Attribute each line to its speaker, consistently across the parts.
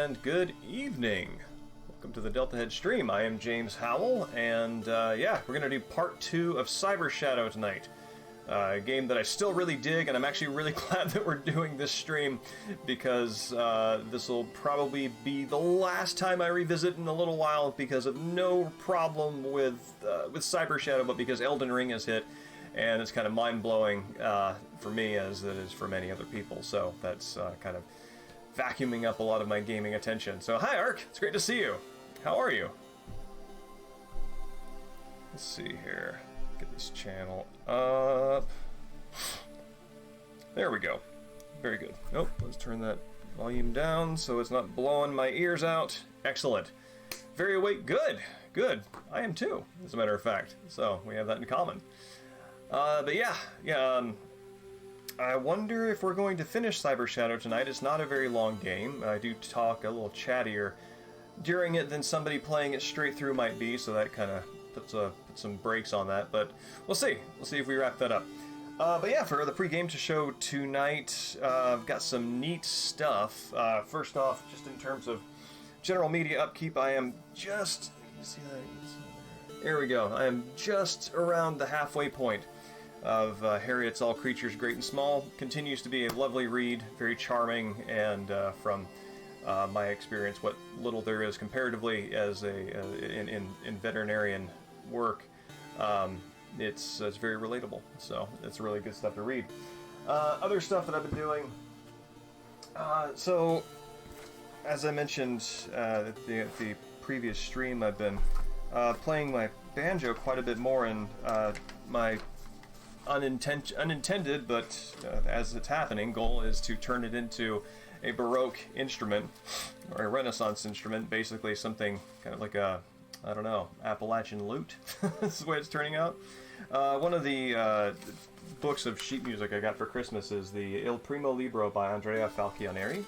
Speaker 1: and good evening. Welcome to the Deltahead stream. I am James Howell, and yeah, we're going to do part 2 of Cyber Shadow tonight. A game that I still really dig, and I'm actually really glad that we're doing this stream, because this will probably be the last time I revisit in a little while, because of no problem with Cyber Shadow, but because Elden Ring has hit, and it's kind of mind-blowing for me as it is for many other people, so that's kind of vacuuming up a lot of my gaming attention. So hi Ark, it's great to see you. How are you? Let's see here. Get this channel up. There we go. Very good. Nope, let's turn that volume down so it's not blowing my ears out. Excellent. Very awake. Good. Good. I am too, as a matter of fact. So we have that in common. But yeah. I wonder if we're going to finish Cyber Shadow tonight. It's not a very long game. I do talk a little chattier during it than somebody playing it straight through might be, so that kind of puts some brakes on that. But we'll see. We'll see if we wrap that up. But yeah, for the pre-game to show tonight, I've got some neat stuff. First off, just in terms of general media upkeep, I am just... You see that? There we go. I am just around the halfway point of Harriet's All Creatures Great and Small. Continues to be a lovely read, very charming, and from my experience, what little there is comparatively as in veterinarian work, it's very relatable. So it's really good stuff to read. Other stuff that I've been doing. So as I mentioned at the previous stream, I've been playing my banjo quite a bit more, and my unintended, but as it's happening, goal is to turn it into a Baroque instrument, or a Renaissance instrument, basically something kind of like a, I don't know, Appalachian lute. That's the way it's turning out. One of the books of sheet music I got for Christmas is the Il Primo Libro by Andrea Falconeri,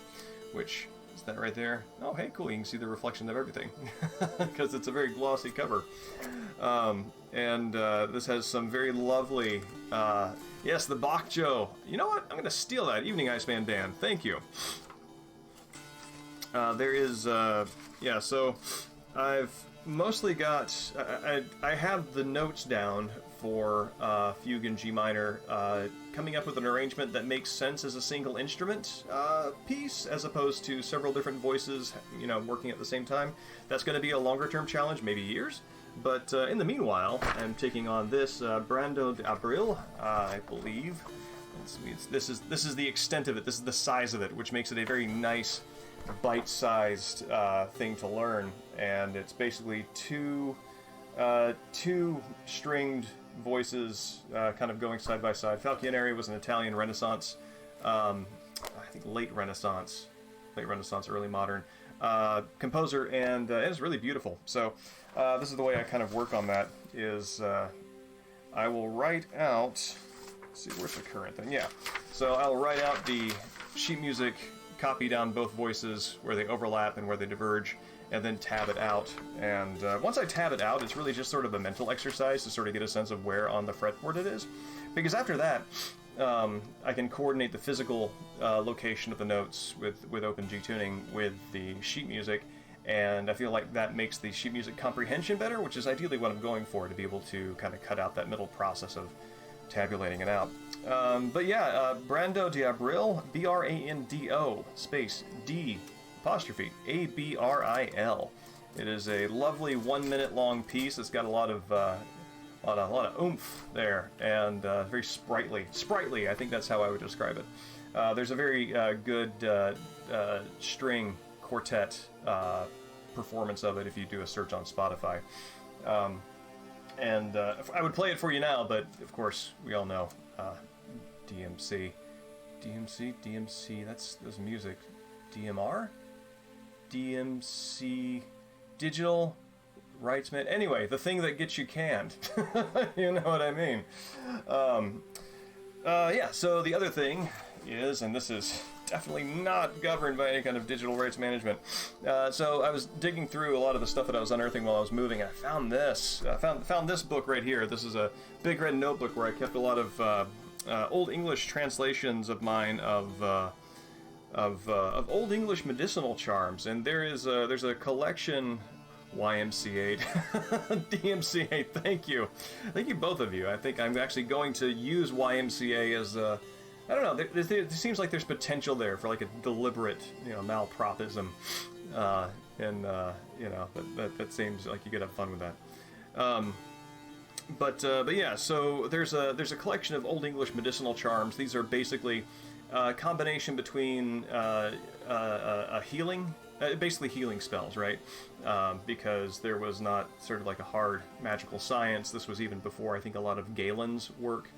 Speaker 1: which, is that right there? Oh, hey, cool, you can see the reflection of everything, because it's a very glossy cover. And this has some very lovely, yes, the Bach Joe. You know what? I'm going to steal that. Evening Iceman Dan. Thank you. There is, yeah, so I've mostly got, I have the notes down for Fugue in G minor, coming up with an arrangement that makes sense as a single instrument piece, as opposed to several different voices, you know, working at the same time. That's going to be a longer term challenge, maybe years. But in the meanwhile, I'm taking on this Brando de Abril, I believe. This is the extent of it. This is the size of it, which makes it a very nice, bite-sized thing to learn. And it's basically two stringed voices, kind of going side by side. Falconeri was an Italian Renaissance, I think late Renaissance, early modern composer, and it's really beautiful. So this is the way I kind of work on that, is I will write out, let's see, where's the current thing? Yeah, so I'll write out the sheet music, copy down both voices where they overlap and where they diverge, and then tab it out. And once I tab it out, it's really just sort of a mental exercise to sort of get a sense of where on the fretboard it is, because after that I can coordinate the physical location of the notes with OpenG tuning with the sheet music, and I feel like that makes the sheet music comprehension better, which is ideally what I'm going for, to be able to kind of cut out that middle process of tabulating it out. But yeah, Brando de Abril, Brando space D apostrophe Abril. It is a lovely 1 minute long piece. It's got a lot of oomph there, and very sprightly. Sprightly, I think that's how I would describe it. There's a very good string quartet performance of it if you do a search on Spotify. And I would play it for you now, but of course we all know DMC, that's music. DMR? DMC, digital rights man. Anyway, the thing that gets you canned. You know what I mean. Yeah, so the other thing is, and this is definitely not governed by any kind of digital rights management. So I was digging through a lot of the stuff that I was unearthing while I was moving, and I found this. I found this book right here. This is a big red notebook where I kept a lot of old English translations of mine of of Old English medicinal charms, and there's a collection. YMCA, DMCA. Thank you both of you. I think I'm actually going to use YMCA as a. I don't know. There seems like there's potential there for like a deliberate, malapropism, and that seems like you could have fun with that. But yeah, so there's a collection of Old English medicinal charms. These are basically a combination between a healing, basically healing spells, right? Because there was not sort of like a hard magical science. This was even before I think a lot of Galen's work.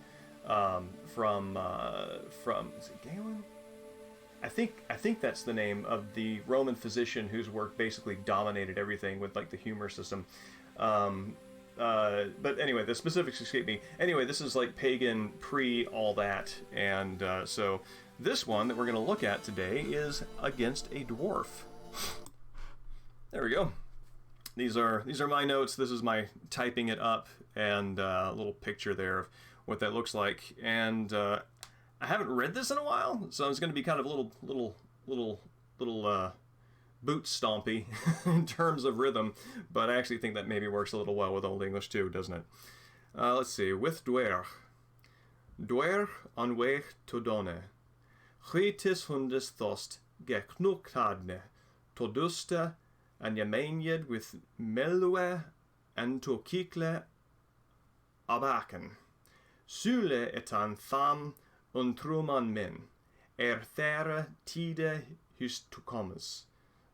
Speaker 1: From is it Galen? I think that's the name of the Roman physician whose work basically dominated everything with like the humor system. But anyway, the specifics escape me. Anyway, this is like pagan pre all that, and so this one that we're going to look at today is against a dwarf. There we go. These are my notes. This is my typing it up, and a little picture there of what that looks like. And I haven't read this in a while, so it's going to be kind of a little boot stompy in terms of rhythm, but I actually think that maybe works a little well with Old English too, doesn't it? Let's see. With dwerg. Dwerg on weg to donne. Chitis hundes thost geknuktadne. Todusta an jamenjed with melue and to kikle abaken. Sule etan tham untruman min. There tide hus to commas.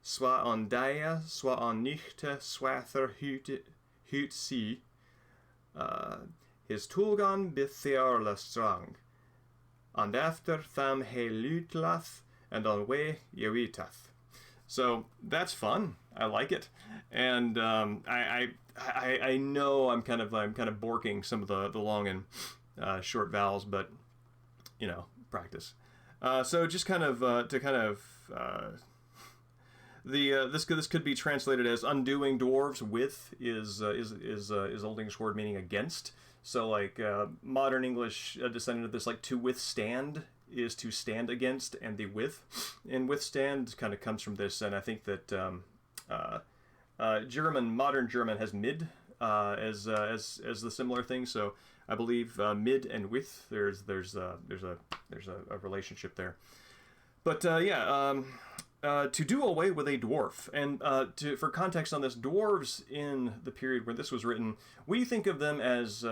Speaker 1: Swa an dia, swa an nichte, swather hut si. His tulgan bithiarla strang. And after tham he lutlath, and on way yewitath. So that's fun. I like it, and I know I'm kind of borking some of the long and short vowels, but practice. So just this could be translated as undoing dwarves. With is Old English word meaning against. So like modern English descendant of this, like to withstand is to stand against, and the with in withstand kind of comes from this. And I think that modern German has mid as the similar thing. So I believe mid and with there's a relationship there. But to do away with a dwarf, and for context on this, dwarves in the period where this was written, we think of them as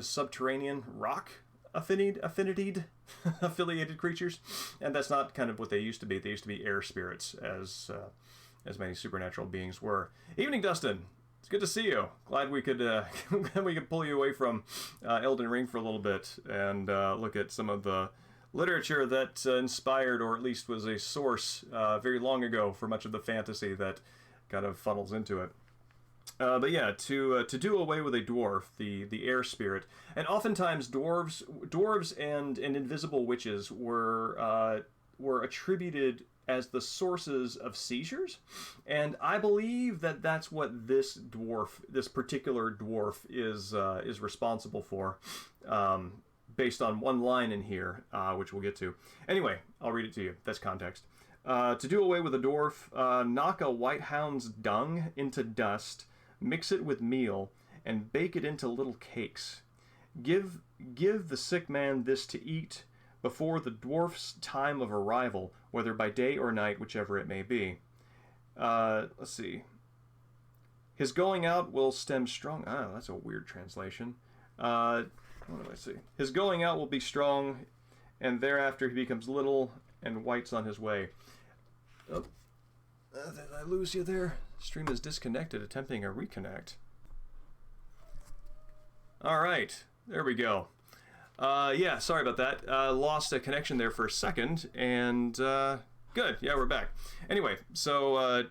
Speaker 1: subterranean rock affiliated creatures, and that's not kind of what they used to be. They used to be air spirits, as many supernatural beings were. Evening, Dustin. It's good to see you. Glad we could pull you away from Elden Ring for a little bit and look at some of the literature that inspired, or at least was a source very long ago for much of the fantasy that kind of funnels into it. But yeah, to do away with a dwarf, the air spirit, and oftentimes dwarves and invisible witches were attributed as the sources of seizures, and I believe that that's what this particular dwarf is responsible for. Based on one line in here, which we'll get to. Anyway, I'll read it to you. That's context. To do away with a dwarf, knock a white hound's dung into dust, mix it with meal, and bake it into little cakes. Give the sick man this to eat before the dwarf's time of arrival, whether by day or night, whichever it may be. Let's see. His going out will stem strong. Ah, that's a weird translation. What do I see? His going out will be strong, and thereafter he becomes little and whites on his way. Oh, did I lose you there? Stream is disconnected, attempting a reconnect. All right, there we go. Yeah, sorry about that. Lost a connection there for a second, and good. Yeah, we're back. Anyway, so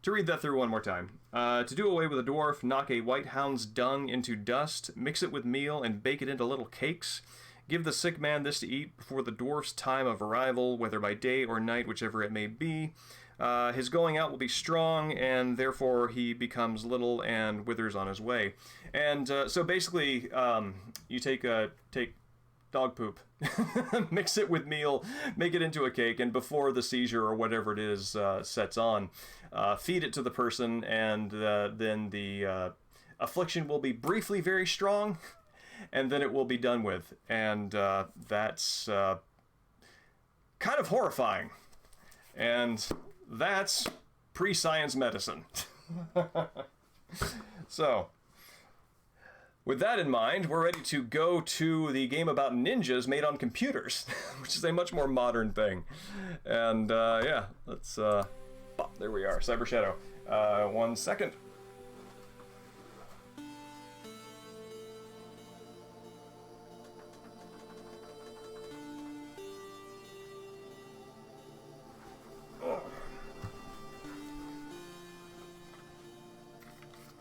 Speaker 1: to read that through one more time. To do away with a dwarf, knock a white hound's dung into dust, mix it with meal, and bake it into little cakes. Give the sick man this to eat before the dwarf's time of arrival, whether by day or night, whichever it may be. His going out will be strong, and therefore he becomes little and withers on his way. And so basically, you take dog poop. Mix it with meal, make it into a cake, and before the seizure or whatever it is sets on, feed it to the person, and then the affliction will be briefly very strong, and then it will be done with. And that's kind of horrifying. And that's pre-science medicine. So, with that in mind, we're ready to go to the game about ninjas made on computers, which is a much more modern thing. And yeah, let's, there we are, Cyber Shadow. 1 second.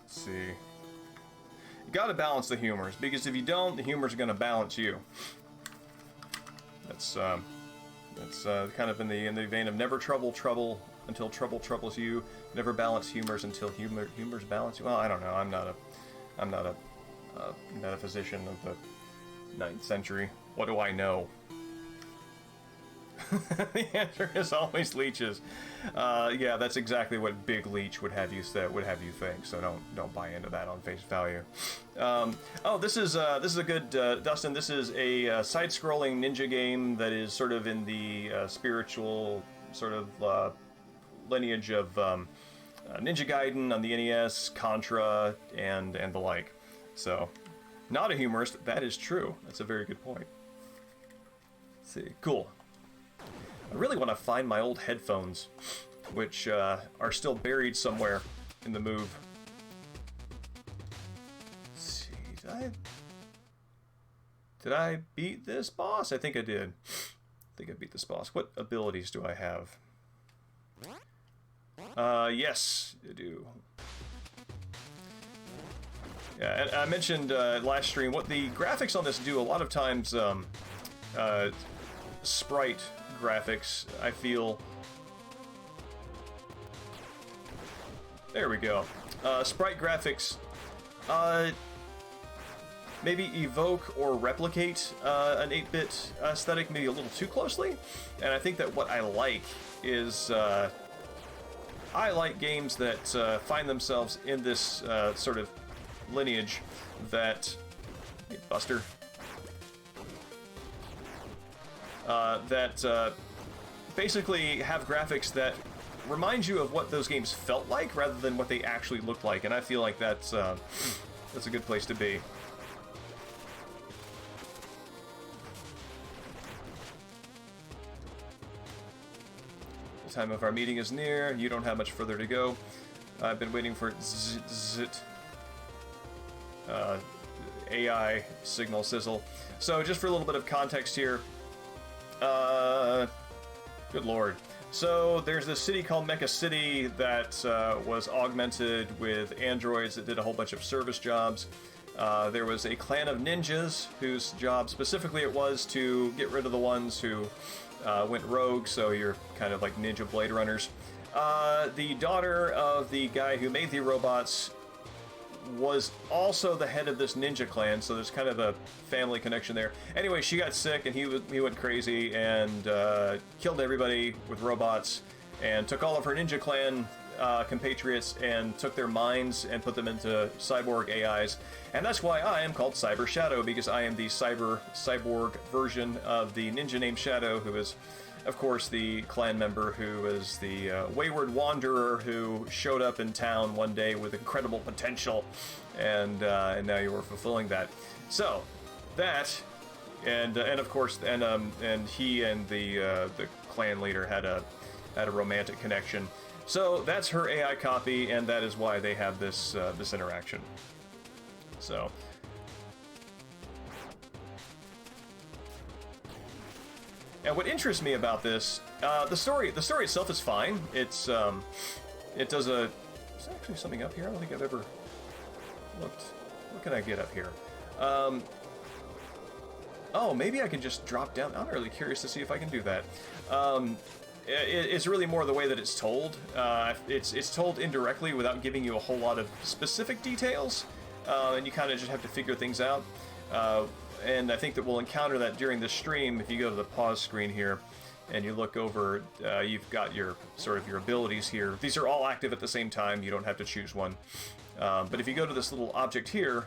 Speaker 1: See, you gotta balance the humors, because if you don't, the humors are gonna balance you. That's kind of in the vein of never trouble until trouble troubles you. Never balance humors until humors balance you. Well, I don't know. I'm not a metaphysician of the 9th century. What do I know? The answer is always leeches. Yeah, that's exactly what Big Leech would have you think. So don't buy into that on face value. Oh, this is a good Dustin. This is a side-scrolling ninja game that is sort of in the spiritual sort of lineage of Ninja Gaiden on the NES, Contra, and the like. So, not a humorist. That is true. That's a very good point. Let's see, cool. I really want to find my old headphones, which are still buried somewhere in the move. Let's see, did I beat this boss? I think I did. I think I beat this boss. What abilities do I have? Yes, I do. Yeah, and I mentioned last stream what the graphics on this do. A lot of times, sprite graphics, I feel. There we go. Sprite graphics maybe evoke or replicate an 8-bit aesthetic maybe a little too closely. And I think that what I like is I like games that find themselves in this sort of lineage that... Hey, Buster. That basically have graphics that remind you of what those games felt like rather than what they actually looked like, and I feel like that's a good place to be. The time of our meeting is near. You don't have much further to go. I've been waiting for AI signal sizzle. So just for a little bit of context here. Good lord. So there's this city called Mecha City that was augmented with androids that did a whole bunch of service jobs. There was a clan of ninjas whose job specifically it was to get rid of the ones who went rogue, so you're kind of like ninja Blade Runners. The daughter of the guy who made the robots was also the head of this ninja clan, so there's kind of a family connection there. Anyway, she got sick and he went crazy and killed everybody with robots and took all of her ninja clan compatriots and took their minds and put them into cyborg AIs. And that's why I am called Cyber Shadow, because I am the cyborg version of the ninja named Shadow, who is, of course, the clan member who is the wayward wanderer who showed up in town one day with incredible potential, and now you are fulfilling that. So that, and of course, and he and the clan leader had a romantic connection. So that's her AI copy, and that is why they have this this interaction. So. And what interests me about this, the story itself is fine. It's it does a. Is there actually something up here? I don't think I've ever looked. What can I get up here? Oh, maybe I can just drop down. I'm really curious to see if I can do that. It's really more the way that it's told. It's told indirectly without giving you a whole lot of specific details, and you kind of just have to figure things out. and I think that we'll encounter that during the stream. If you go to the pause screen here, and you look over, you've got your sort of your abilities here. These are all active at the same time. You don't have to choose one. But if you go to this little object here,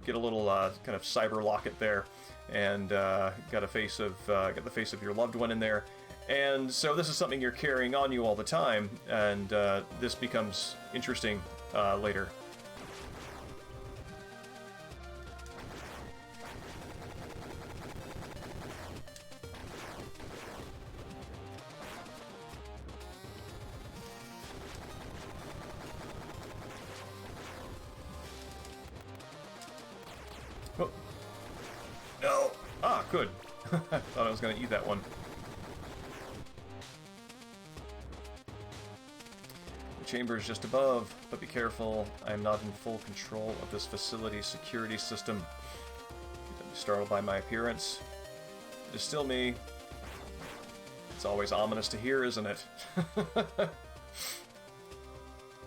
Speaker 1: get a little kind of cyber locket there, and got the face of your loved one in there. And so this is something you're carrying on you all the time, and this becomes interesting later. Oh. No! Ah, good. I thought I was going to eat that one. Chamber is just above, but be careful. I am not in full control of this facility's security system. Don't be startled by my appearance. It is still me. It's always ominous to hear, isn't it?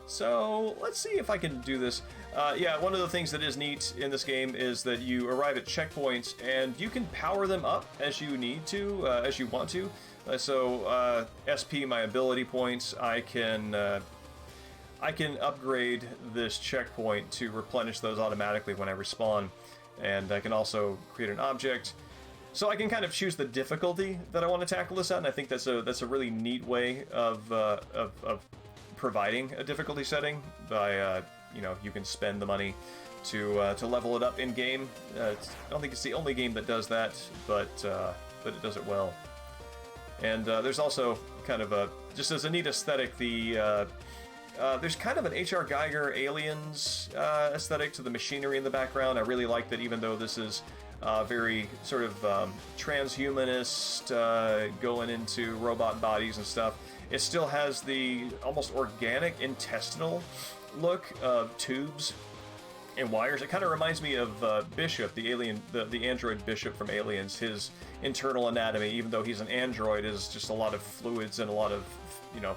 Speaker 1: So, let's see if I can do this. Yeah, one of the things that is neat in this game is that you arrive at checkpoints, and you can power them up as you need to, as you want to. So, SP, my ability points, I can upgrade this checkpoint to replenish those automatically when I respawn, and I can also create an object. So I can kind of choose the difficulty that I want to tackle this at, and I think that's a really neat way of providing a difficulty setting by you know, you can spend the money to level it up in game. I don't think it's the only game that does that, but it does it well. And there's also kind of a, just as a neat aesthetic, there's kind of an H.R. Geiger Aliens aesthetic to the machinery in the background. I really like that, even though this is very sort of transhumanist, going into robot bodies and stuff, it still has the almost organic intestinal look of tubes and wires. It kind of reminds me of Bishop, the alien, the android Bishop from Aliens. His internal anatomy, even though he's an android, is just a lot of fluids and a lot of, you know,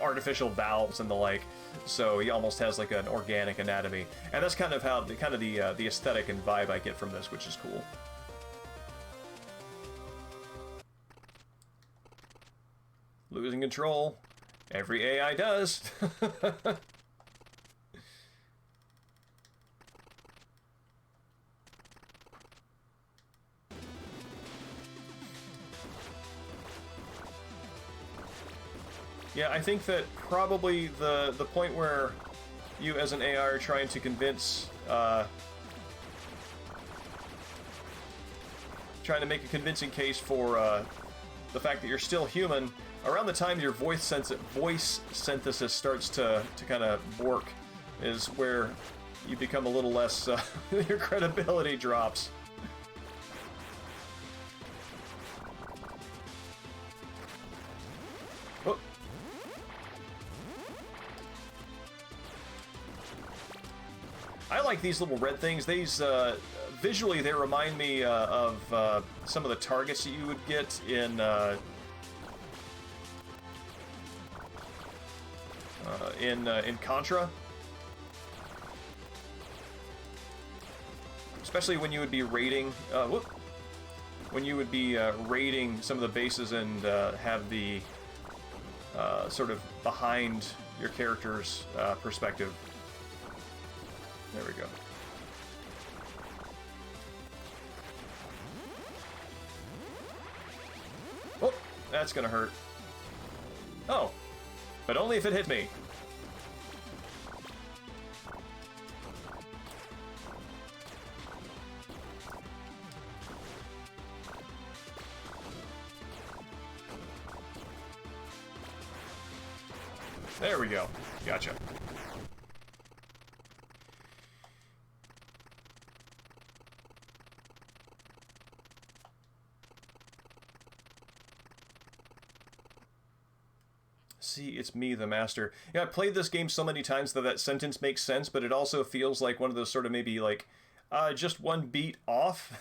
Speaker 1: artificial valves and the like. So he almost has like an organic anatomy, and that's kind of how the aesthetic and vibe I get from this, which is cool. Losing control. Every AI does. Yeah, I think that probably the point where you as an AI are trying to convince, trying to make a convincing case for the fact that you're still human, around the time your voice synthesis starts to kind of bork, is where you become a little less, your credibility drops. Oh. I like these little red things. These, visually, they remind me of some of the targets that you would get in Contra. Especially when you would be raiding, when you would be raiding some of the bases and have the sort of behind your character's perspective. There we go. Oh, that's gonna hurt. Oh, but only if it hit me. There we go. Gotcha. See, it's me, the master. Yeah, I played this game so many times that sentence makes sense, but it also feels like one of those sort of maybe like just one beat off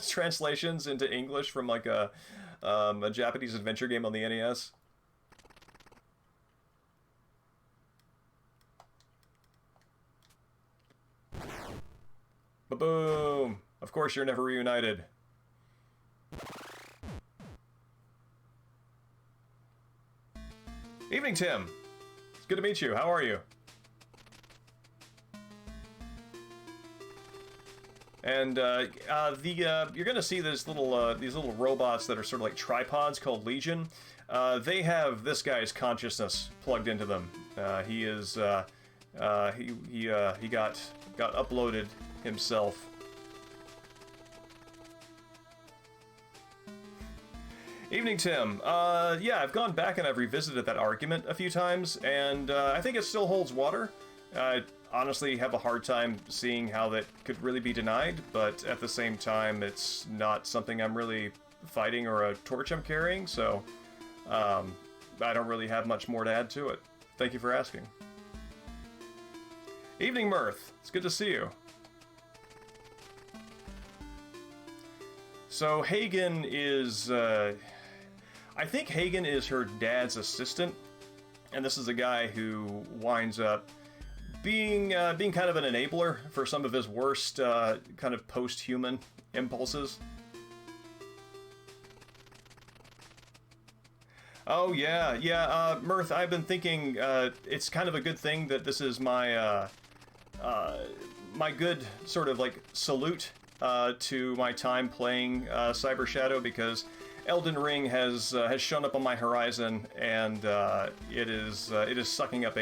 Speaker 1: translations into English from like a Japanese adventure game on the NES. Ba-boom! Of course you're never reunited. Evening, Tim. It's good to meet you. How are you? And you're gonna see these little robots that are sort of like tripods called Legion. They have this guy's consciousness plugged into them. He got uploaded himself. Evening, Tim. Yeah, I've gone back and I've revisited that argument a few times, and I think it still holds water. I honestly have a hard time seeing how that could really be denied, but at the same time, it's not something I'm really fighting or a torch I'm carrying, so I don't really have much more to add to it. Thank you for asking. Evening, Mirth. It's good to see you. So Hagen is, I think Hagen is her dad's assistant, and this is a guy who winds up being kind of an enabler for some of his worst kind of post-human impulses. Oh yeah, Mirth, I've been thinking it's kind of a good thing that this is my my good sort of like salute to my time playing Cyber Shadow, because Elden Ring has shown up on my horizon, and it is sucking up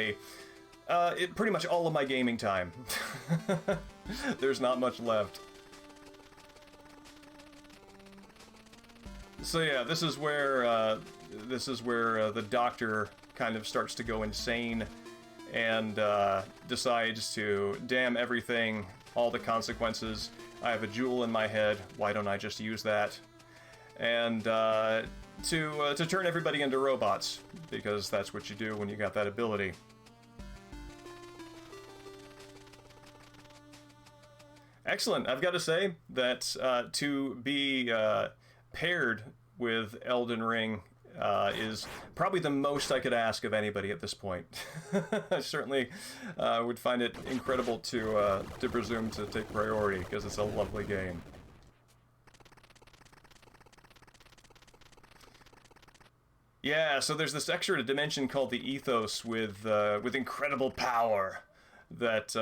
Speaker 1: pretty much all of my gaming time. There's not much left. So yeah, this is where the doctor kind of starts to go insane and decides to damn everything, all the consequences. I have a jewel in my head. Why don't I just use that? And to turn everybody into robots, because that's what you do when you got that ability. Excellent. I've got to say that to be paired with Elden Ring is probably the most I could ask of anybody at this point. I certainly would find it incredible to presume to take priority, because it's a lovely game. Yeah, so there's this extra dimension called the Ethos with incredible power that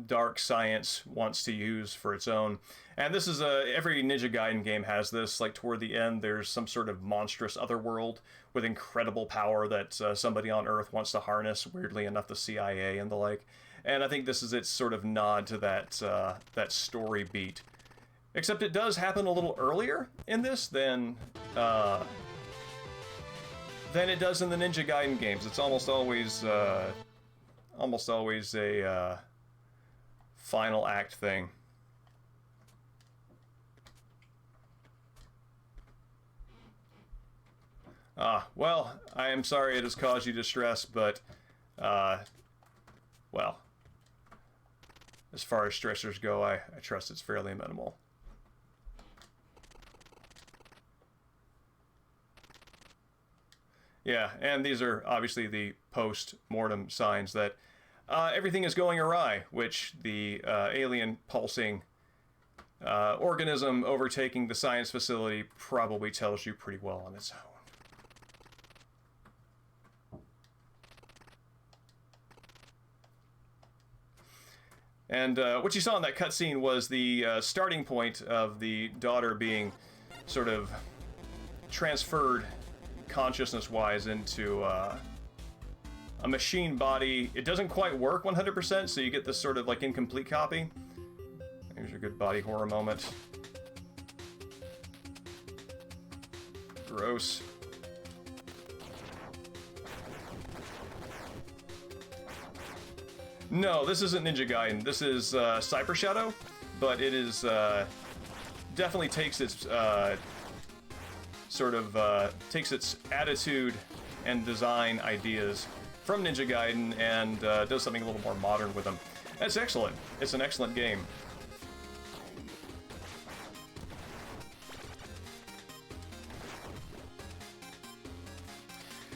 Speaker 1: dark science wants to use for its own. And this is every Ninja Gaiden game has this. Like toward the end, there's some sort of monstrous otherworld with incredible power that somebody on Earth wants to harness. Weirdly enough, the CIA and the like. And I think this is its sort of nod to that story beat. Except it does happen a little earlier in this than it does in the Ninja Gaiden games. It's almost always a final act thing. Well, I am sorry it has caused you distress, but, well, as far as stressors go, I trust it's fairly minimal. Yeah, and these are obviously the post-mortem signs that everything is going awry, which the alien pulsing organism overtaking the science facility probably tells you pretty well on its own. And what you saw in that cutscene was the starting point of the daughter being sort of transferred consciousness-wise into a machine body. It doesn't quite work 100%, so you get this sort of like incomplete copy. Here's a good body horror moment. Gross. No, this isn't Ninja Gaiden. This is Cyber Shadow, but it is definitely takes its takes its attitude and design ideas from Ninja Gaiden and does something a little more modern with them. That's excellent. It's an excellent game.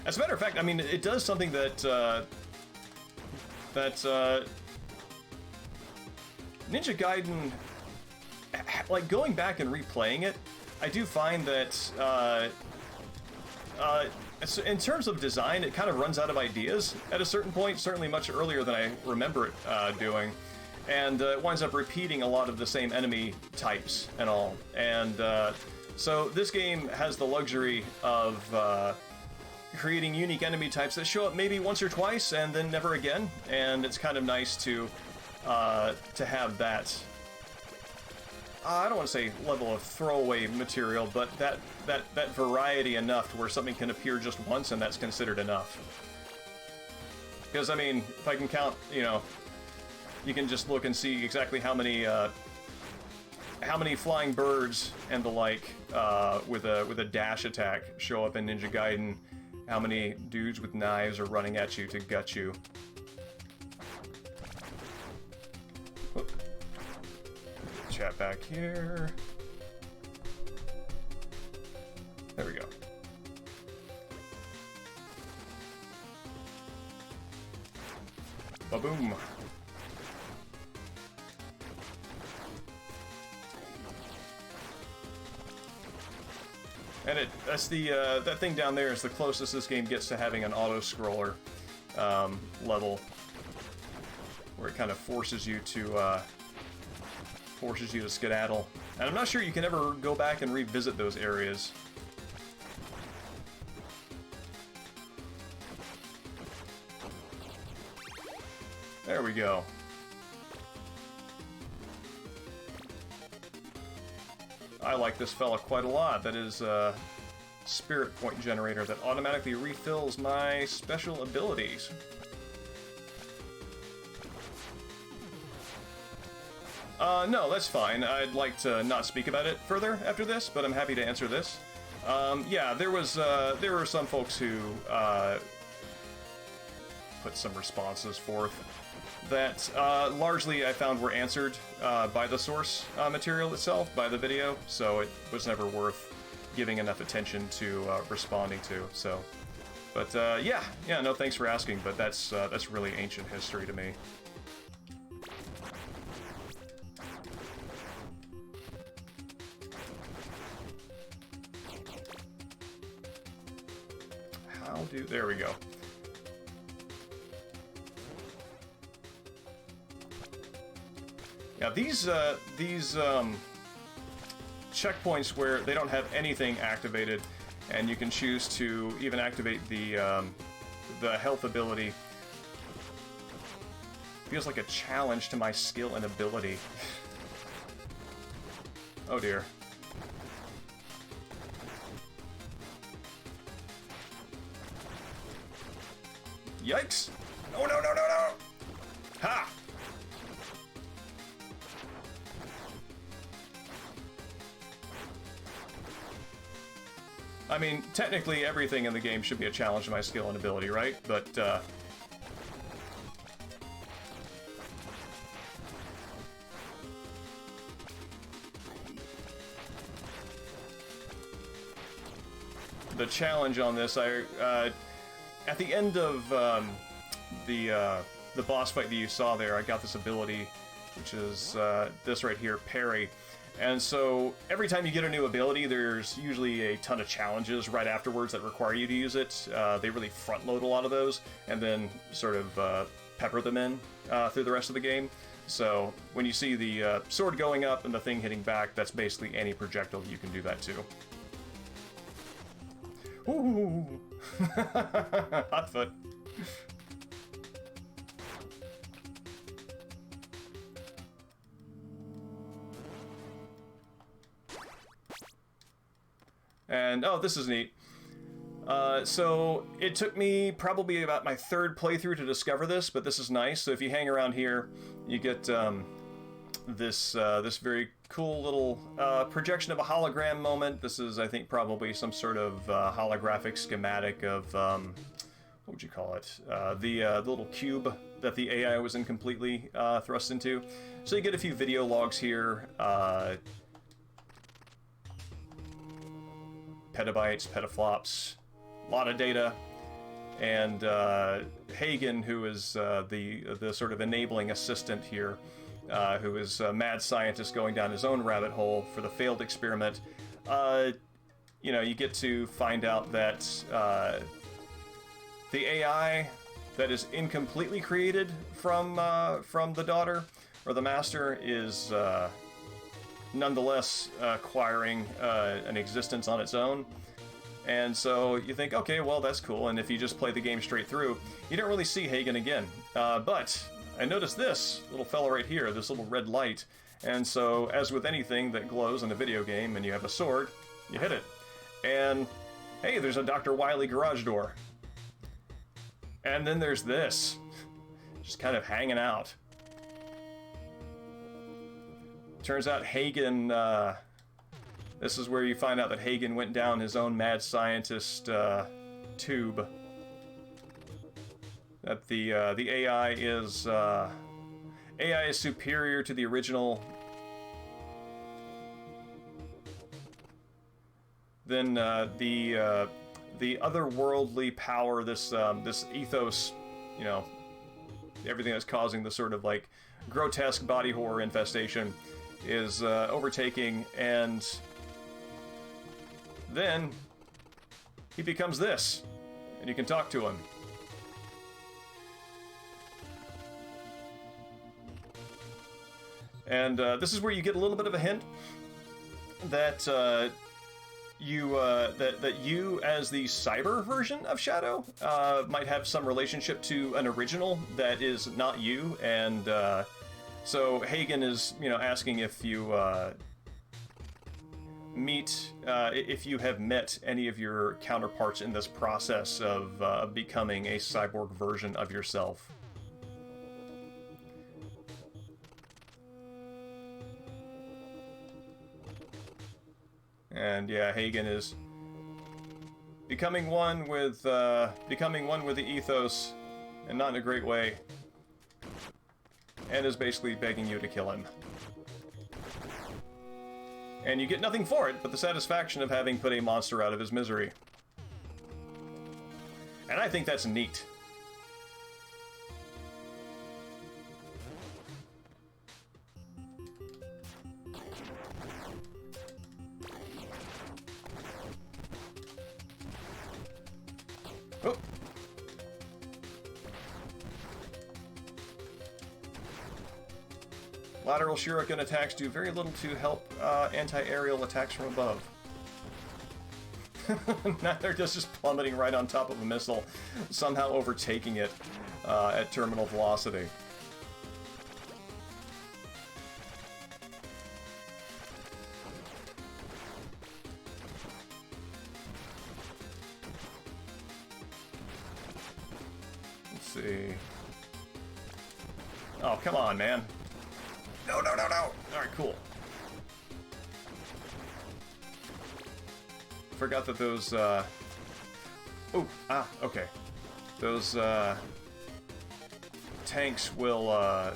Speaker 1: As a matter of fact, I mean, it does something that Ninja Gaiden like, going back and replaying it, I do find that, in terms of design, it kind of runs out of ideas at a certain point, certainly much earlier than I remember it doing, and it winds up repeating a lot of the same enemy types and all. And so this game has the luxury of creating unique enemy types that show up maybe once or twice and then never again, and it's kind of nice to have that. I don't want to say level of throwaway material, but that variety enough to where something can appear just once and that's considered enough. Because, I mean, if I can count, you know, you can just look and see exactly how many flying birds and the like with a dash attack show up in Ninja Gaiden. How many dudes with knives are running at you to gut you. Whoop. Chat back here. There we go. Ba-boom. And that's the that thing down there is the closest this game gets to having an auto-scroller level, where it kind of forces you to skedaddle. And I'm not sure you can ever go back and revisit those areas. There we go. I like this fella quite a lot. That is a spirit point generator that automatically refills my special abilities. No, that's fine. I'd like to not speak about it further after this, but I'm happy to answer this. Yeah, there were some folks who put some responses forth that largely I found were answered by the source material itself, by the video, so it was never worth giving enough attention to responding to. So, but yeah, no, thanks for asking, but that's really ancient history to me. There we go. Yeah, these checkpoints where they don't have anything activated, and you can choose to even activate the health ability, feels like a challenge to my skill and ability. Oh dear. Yikes! Oh no no no no! Ha! I mean, technically everything in the game should be a challenge to my skill and ability, right? But, the challenge on this, at the end of the boss fight that you saw there, I got this ability, which is this right here, parry. And so every time you get a new ability, there's usually a ton of challenges right afterwards that require you to use it. They really front load a lot of those and then sort of pepper them in through the rest of the game. So when you see the sword going up and the thing hitting back, that's basically any projectile you can do that to. Ooh! Hot foot. And, oh, this is neat. So, it took me probably about my third playthrough to discover this, but this is nice. So if you hang around here, you get this very cool little projection of a hologram moment. This is, I think, probably some sort of holographic schematic of, what would you call it? The little cube that the AI was incompletely thrust into. So you get a few video logs here. Petabytes, petaflops, a lot of data, and Hagen, who is the sort of enabling assistant here, who is a mad scientist going down his own rabbit hole for the failed experiment. You know, you get to find out that the AI that is incompletely created from the daughter or the master is nonetheless acquiring an existence on its own. And so you think, okay, well, that's cool. And if you just play the game straight through, you don't really see Hagen again. But I noticed this little fella right here, this little red light. And so, as with anything that glows in a video game and you have a sword, you hit it. And, hey, there's a Dr. Wily garage door. And then there's this. Just kind of hanging out. Turns out Hagen, this is where you find out that Hagen went down his own mad scientist tube. That the AI is superior to the original. Then the otherworldly power, this ethos, you know, everything that's causing the sort of like grotesque body horror infestation is overtaking, and then he becomes this, and you can talk to him. And this is where you get a little bit of a hint that you as the cyber version of Shadow might have some relationship to an original that is not you, and so Hagen is, you know, asking if you if you have met any of your counterparts in this process of becoming a cyborg version of yourself. And yeah, Hagen is becoming one with the ethos, and not in a great way, and is basically begging you to kill him. And you get nothing for it but the satisfaction of having put a monster out of his misery. And I think that's neat. Oh. Lateral shuriken attacks do very little to help anti-aerial attacks from above. Now they're just plummeting right on top of a missile, somehow overtaking it at terminal velocity. Let's see. Oh, come on, man. No, no, no, no! Alright, cool. Forgot that those, okay. Those, tanks will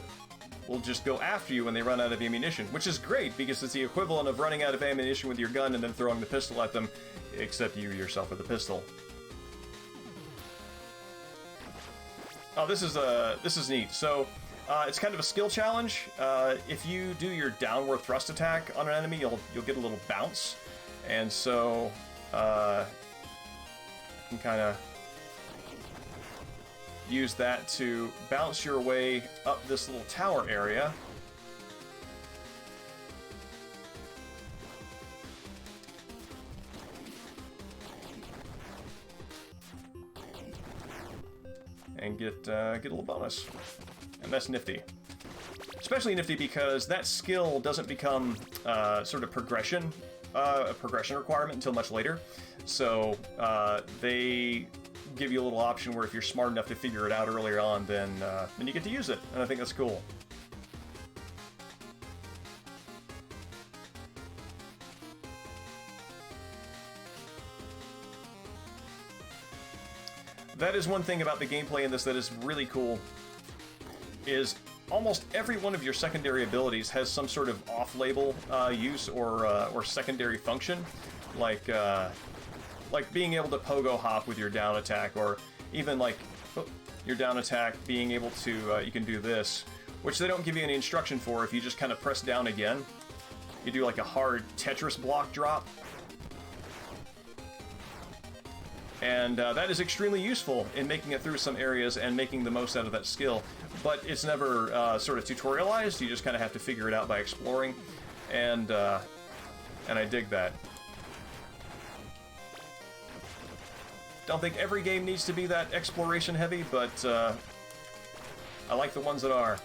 Speaker 1: just go after you when they run out of ammunition, which is great, because it's the equivalent of running out of ammunition with your gun and then throwing the pistol at them, except you yourself with the pistol. Oh, this is neat. So, it's kind of a skill challenge. If you do your downward thrust attack on an enemy, you'll get a little bounce, and so you can kind of use that to bounce your way up this little tower area. And get a little bonus. And that's nifty. Especially nifty because that skill doesn't become sort of a progression requirement until much later. So they give you a little option where if you're smart enough to figure it out earlier on, then you get to use it. And I think that's cool. That is one thing about the gameplay in this that is really cool, is almost every one of your secondary abilities has some sort of off-label use or secondary function, like being able to pogo hop with your down attack, or even like your down attack being able to you can do this, which they don't give you any instruction for. If you just kind of press down again, you do like a hard Tetris block drop. And that is extremely useful in making it through some areas and making the most out of that skill. But it's never sort of tutorialized. You just kind of have to figure it out by exploring. And I dig that. Don't think every game needs to be that exploration heavy, but I like the ones that are.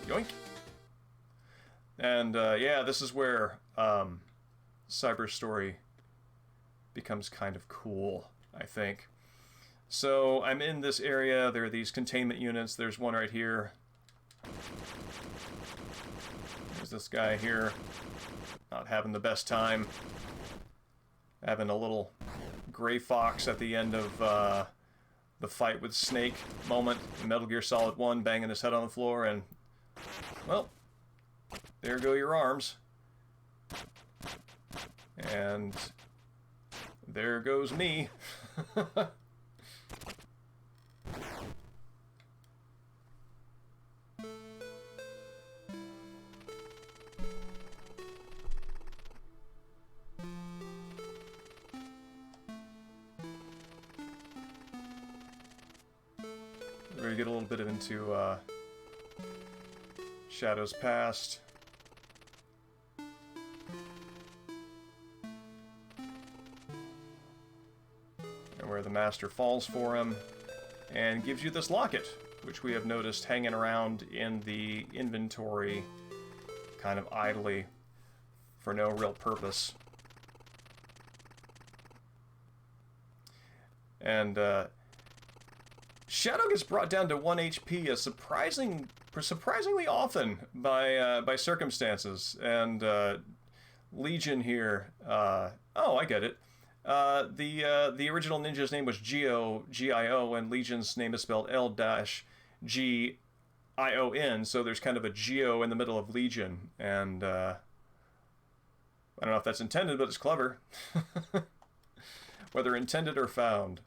Speaker 1: Yoink. And yeah, this is where Cyber Story becomes kind of cool, I think. So I'm in this area. There are these containment units. There's one right here. There's this guy here, not having the best time. Having a little gray fox at the end of the fight with Snake moment in Metal Gear Solid 1, banging his head on the floor, and well, there go your arms. And there goes me. We're gonna get a little bit into Shadow's Past. And where the Master falls for him and gives you this locket, which we have noticed hanging around in the inventory kind of idly for no real purpose. And Shadow gets brought down to 1 HP a surprisingly often by circumstances, and Legion here. Oh, I get it. The original ninja's name was Gio, G-I-O, and Legion's name is spelled L-G-I-O-N. So there's kind of a Geo in the middle of Legion, and I don't know if that's intended, but it's clever. Whether intended or found.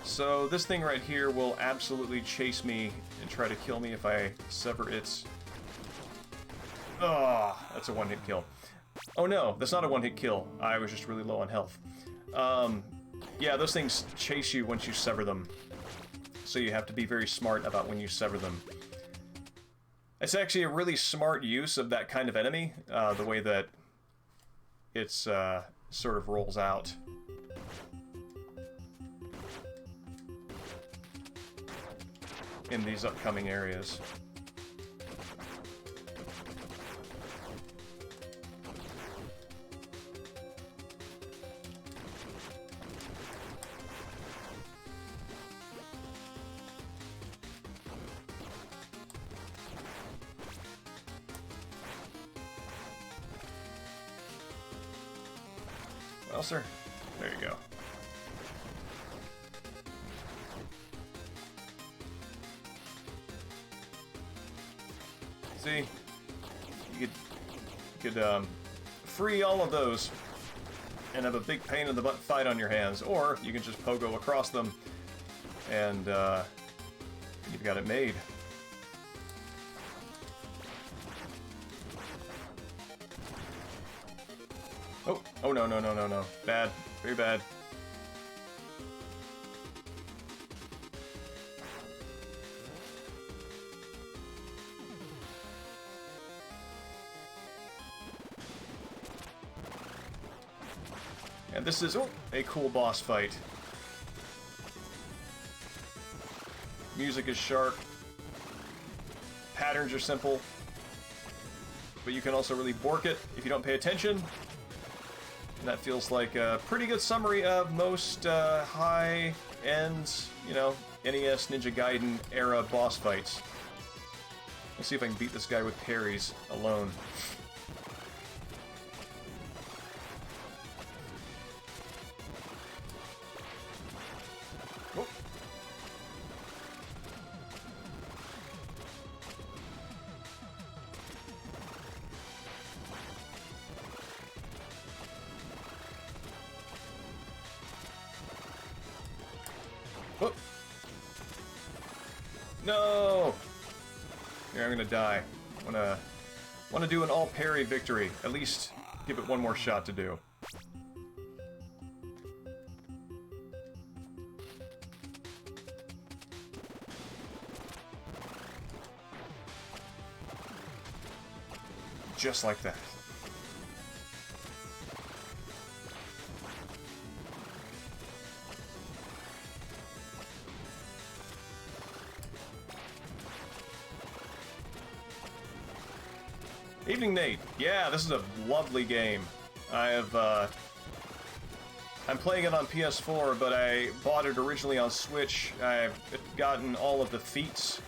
Speaker 1: So this thing right here will absolutely chase me and try to kill me if I sever its... Oh, that's a one-hit kill. Oh no, that's not a one-hit kill. I was just really low on health. Yeah, those things chase you once you sever them. So you have to be very smart about when you sever them. It's actually a really smart use of that kind of enemy, the way that it's sort of rolls out. In these upcoming areas. Well, sir, there you go. See, you could free all of those and have a big pain in the butt fight on your hands, or you can just pogo across them and you've got it made. Oh no, no, no, no, no. Bad. Very bad. And this is a cool boss fight. Music is sharp. Patterns are simple. But you can also really bork it if you don't pay attention. And that feels like a pretty good summary of most high-end, you know, NES Ninja Gaiden era boss fights. Let's see if I can beat this guy with parries alone. Oh. Oh. No! Here, I'm gonna die. Wanna do an all parry victory. At least give it one more shot to do. Just like that. Evening, Nate. Yeah, this is a lovely game. I'm playing it on PS4, but I bought it originally on Switch. I've gotten all of the feats,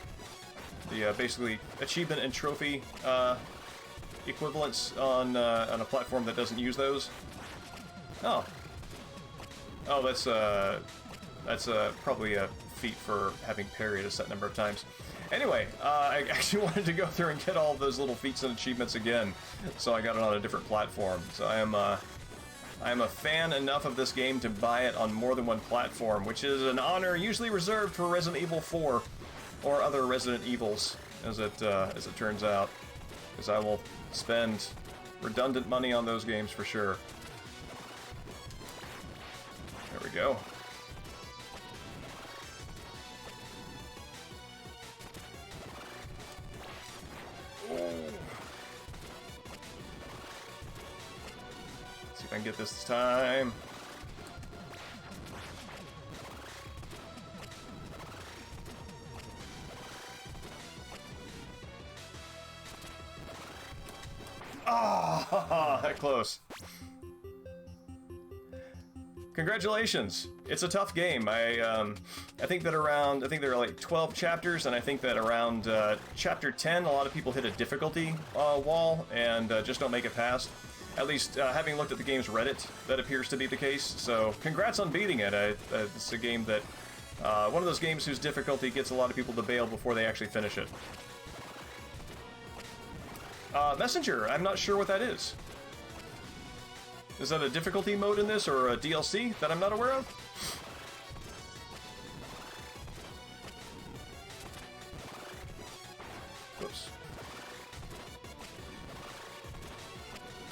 Speaker 1: the basically achievement and trophy equivalents on a platform that doesn't use those. Oh, that's probably a feat for having parried a set number of times. Anyway, I actually wanted to go through and get all of those little feats and achievements again, so I got it on a different platform. So I am a fan enough of this game to buy it on more than one platform, which is an honor usually reserved for Resident Evil 4 or other Resident Evils, as it turns out, because I will spend redundant money on those games for sure. There we go. See if I can get this time. Ah, that close. Congratulations! It's a tough game. I think there are like 12 chapters, and I think that around chapter 10, a lot of people hit a difficulty wall and just don't make it past. At least, having looked at the game's Reddit, that appears to be the case. So, congrats on beating it. It's a game that one of those games whose difficulty gets a lot of people to bail before they actually finish it. Messenger. I'm not sure what that is. Is that a difficulty mode in this, or a DLC that I'm not aware of? Whoops.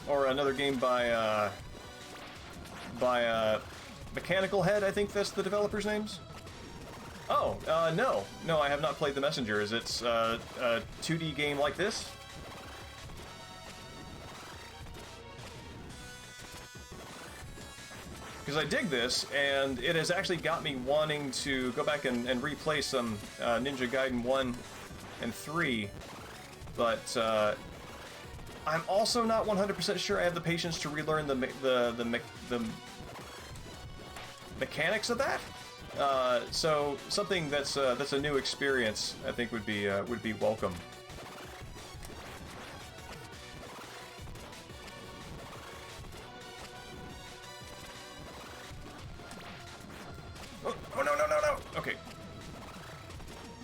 Speaker 1: Or another game by Mechanical Head, I think that's the developer's names? Oh, no, I have not played The Messenger. Is it a 2D game like this? Because I dig this, and it has actually got me wanting to go back and replay some Ninja Gaiden 1 and 3, but I'm also not 100% sure I have the patience to relearn the mechanics of that. So something that's a new experience, I think would be welcome. Oh, no. Okay.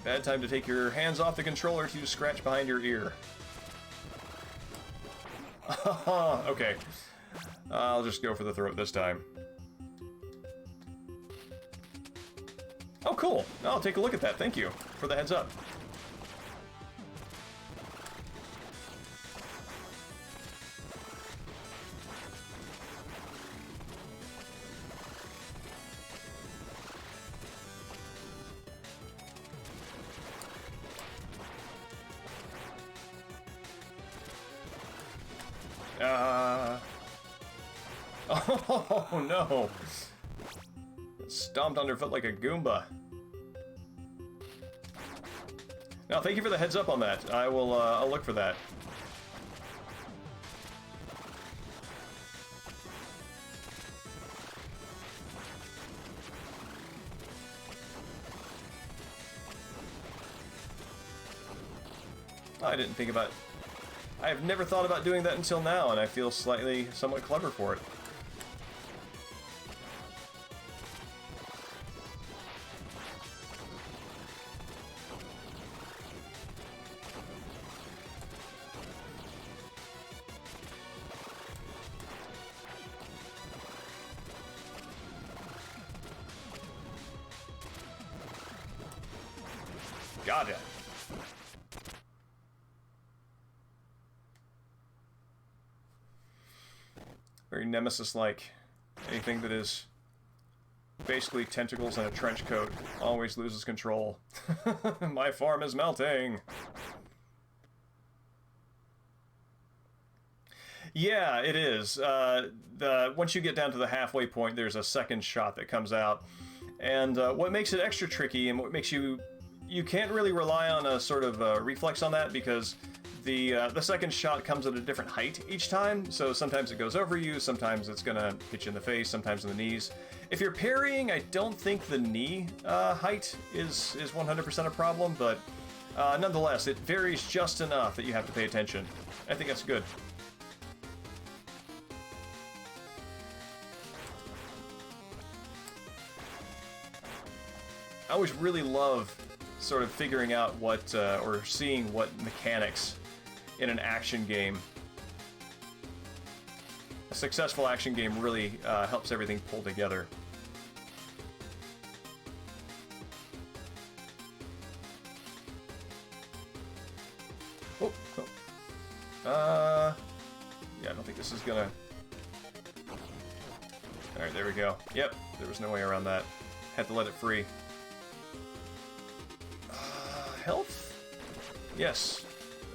Speaker 1: Bad time to take your hands off the controller to scratch behind your ear. Okay. I'll just go for the throat this time. Oh, cool. I'll take a look at that. Thank you for the heads up. Oh no! Stomped underfoot like a Goomba. Now, thank you for the heads up on that. I will, I'll look for that. I didn't think about... I have never thought about doing that until now, and I feel somewhat clever for it. Got it. Very Nemesis-like. Anything that is basically tentacles and a trench coat always loses control. My farm is melting! Yeah, it is. Once you get down to the halfway point, there's a second shot that comes out. And what makes it extra tricky, and what makes you can't really rely on a sort of reflex on that, because the second shot comes at a different height each time, so sometimes it goes over you, sometimes it's gonna hit you in the face, sometimes in the knees. If you're parrying, I don't think the knee height is 100% a problem, but nonetheless, it varies just enough that you have to pay attention. I think that's good. I always really love sort of figuring out what, or seeing what mechanics in an action game. A successful action game really helps everything pull together. Oh, oh. Yeah, I don't think this is gonna... Alright, there we go. Yep, there was no way around that. Had to let it free. Health? Yes.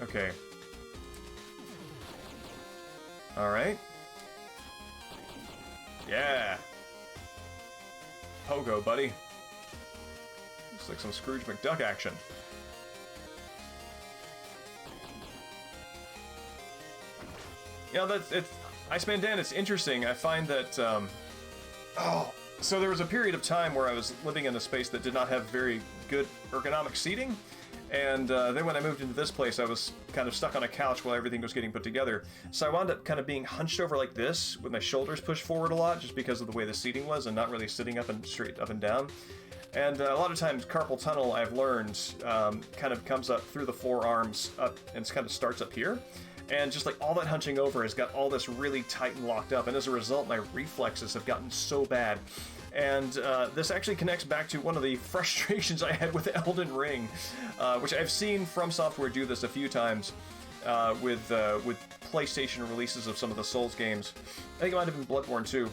Speaker 1: Okay. Alright. Yeah. Pogo, buddy. Looks like some Scrooge McDuck action. You know, that's... Iceman Dan, it's interesting. I find that, oh, so there was a period of time where I was living in a space that did not have very good ergonomic seating, and then when I moved into this place, I was kind of stuck on a couch while everything was getting put together. So I wound up kind of being hunched over like this, with my shoulders pushed forward a lot, just because of the way the seating was, and not really sitting up and straight up and down. And a lot of times, carpal tunnel, I've learned, kind of comes up through the forearms up, and kind of starts up here. And just like all that hunching over has got all this really tight and locked up, and as a result, my reflexes have gotten so bad. And this actually connects back to one of the frustrations I had with Elden Ring, which I've seen From Software do this a few times with PlayStation releases of some of the Souls games. I think it might have been Bloodborne too,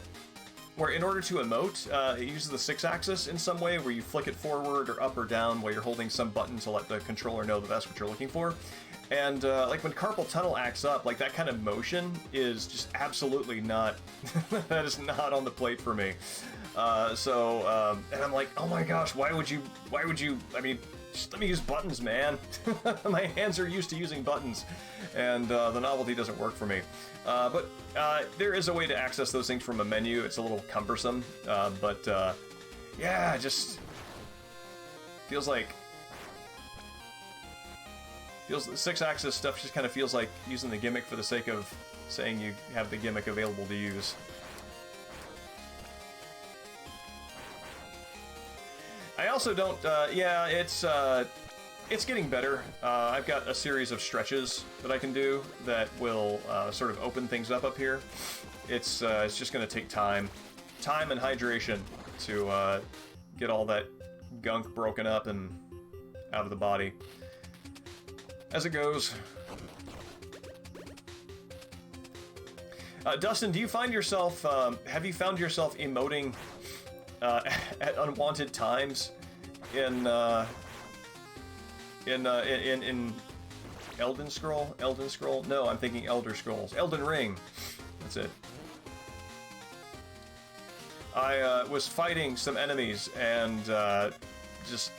Speaker 1: where in order to emote, it uses the 6-axis in some way, where you flick it forward or up or down while you're holding some button to let the controller know that that's what you're looking for. And like when carpal tunnel acts up, like that kind of motion is just absolutely not, that is not on the plate for me. And I'm like, oh my gosh, why would you, I mean, just let me use buttons, man. My hands are used to using buttons, and the novelty doesn't work for me. But there is a way to access those things from a menu. It's a little cumbersome, yeah, just feels like, the 6-axis stuff just kind of feels like using the gimmick for the sake of saying you have the gimmick available to use. I also don't, yeah, it's getting better. I've got a series of stretches that I can do that will sort of open things up here. It's just going to take time and hydration to get all that gunk broken up and out of the body. As it goes. Dustin, do you find yourself, have you found yourself emoting at unwanted times in Elden Scroll? Elden Scroll? No, I'm thinking Elder Scrolls. Elden Ring. That's it. I was fighting some enemies and just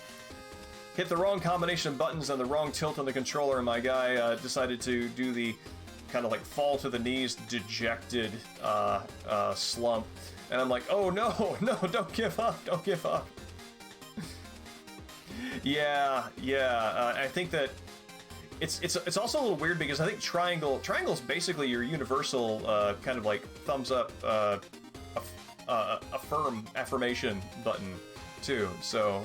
Speaker 1: hit the wrong combination of buttons and the wrong tilt on the controller, and my guy decided to do the kind of like fall to the knees, dejected slump. And I'm like, oh no, no, don't give up, don't give up. Yeah, I think that, it's also a little weird because I think triangle's basically your universal kind of like thumbs up affirmation button too. So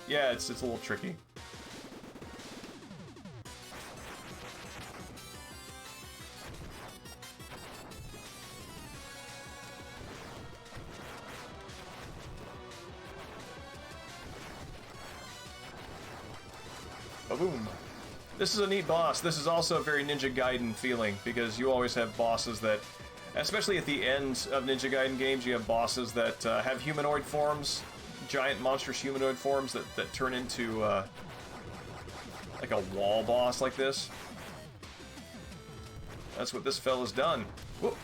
Speaker 1: yeah, it's a little tricky. Boom. This is a neat boss. This is also a very Ninja Gaiden feeling, because you always have bosses that, especially at the end of Ninja Gaiden games, you have bosses that have humanoid forms, giant monstrous humanoid forms that turn into like a wall boss like this. That's what this fella's done. Whoop.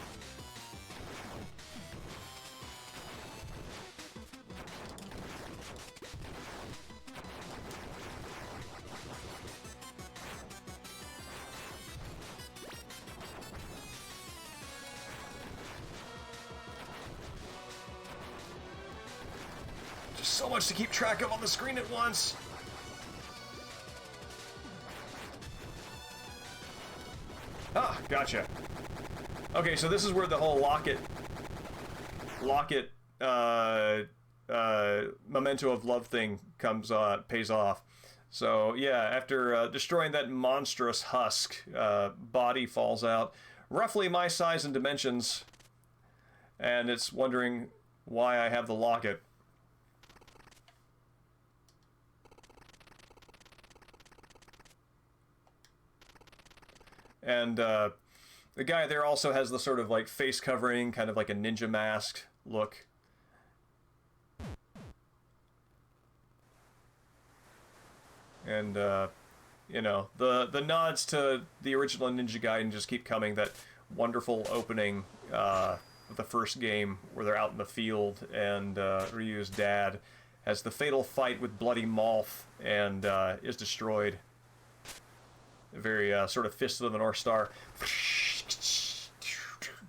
Speaker 1: So much to keep track of on the screen at once. Ah, gotcha. Okay, so this is where the whole locket memento of love thing pays off. So yeah, after destroying that monstrous husk, body falls out, roughly my size and dimensions, and it's wondering why I have the locket. And the guy there also has the sort of like face covering, kind of like a ninja mask look. And you know, the nods to the original Ninja Gaiden just keep coming. That wonderful opening of the first game where they're out in the field and Ryu's dad has the fatal fight with Bloody Moth and is destroyed. A very sort of Fist of the North Star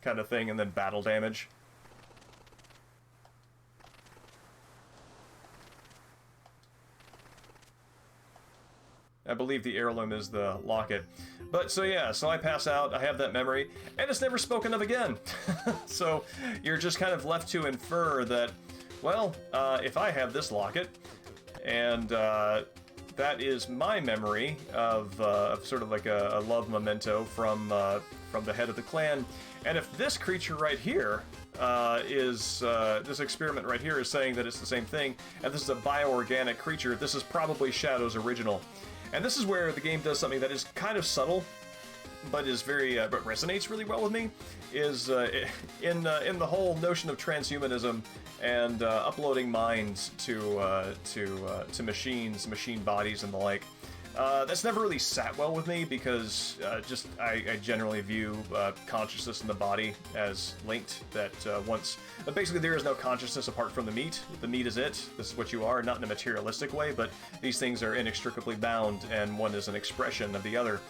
Speaker 1: kind of thing, and then battle damage. I believe the heirloom is the locket. But so yeah, so I pass out, I have that memory, and it's never spoken of again. So you're just kind of left to infer that, well, if I have this locket, and that is my memory of sort of like a love memento from the head of the clan. And if this creature right here this experiment right here is saying that it's the same thing, and this is a bioorganic creature, this is probably Shadow's original. And this is where the game does something that is kind of subtle, but is very but resonates really well with me. Is in the whole notion of transhumanism and uploading minds to machines, machine bodies, and the like. That's never really sat well with me because I generally view consciousness in the body as linked. That basically there is no consciousness apart from the meat. The meat is it. This is what you are, not in a materialistic way, but these things are inextricably bound, and one is an expression of the other.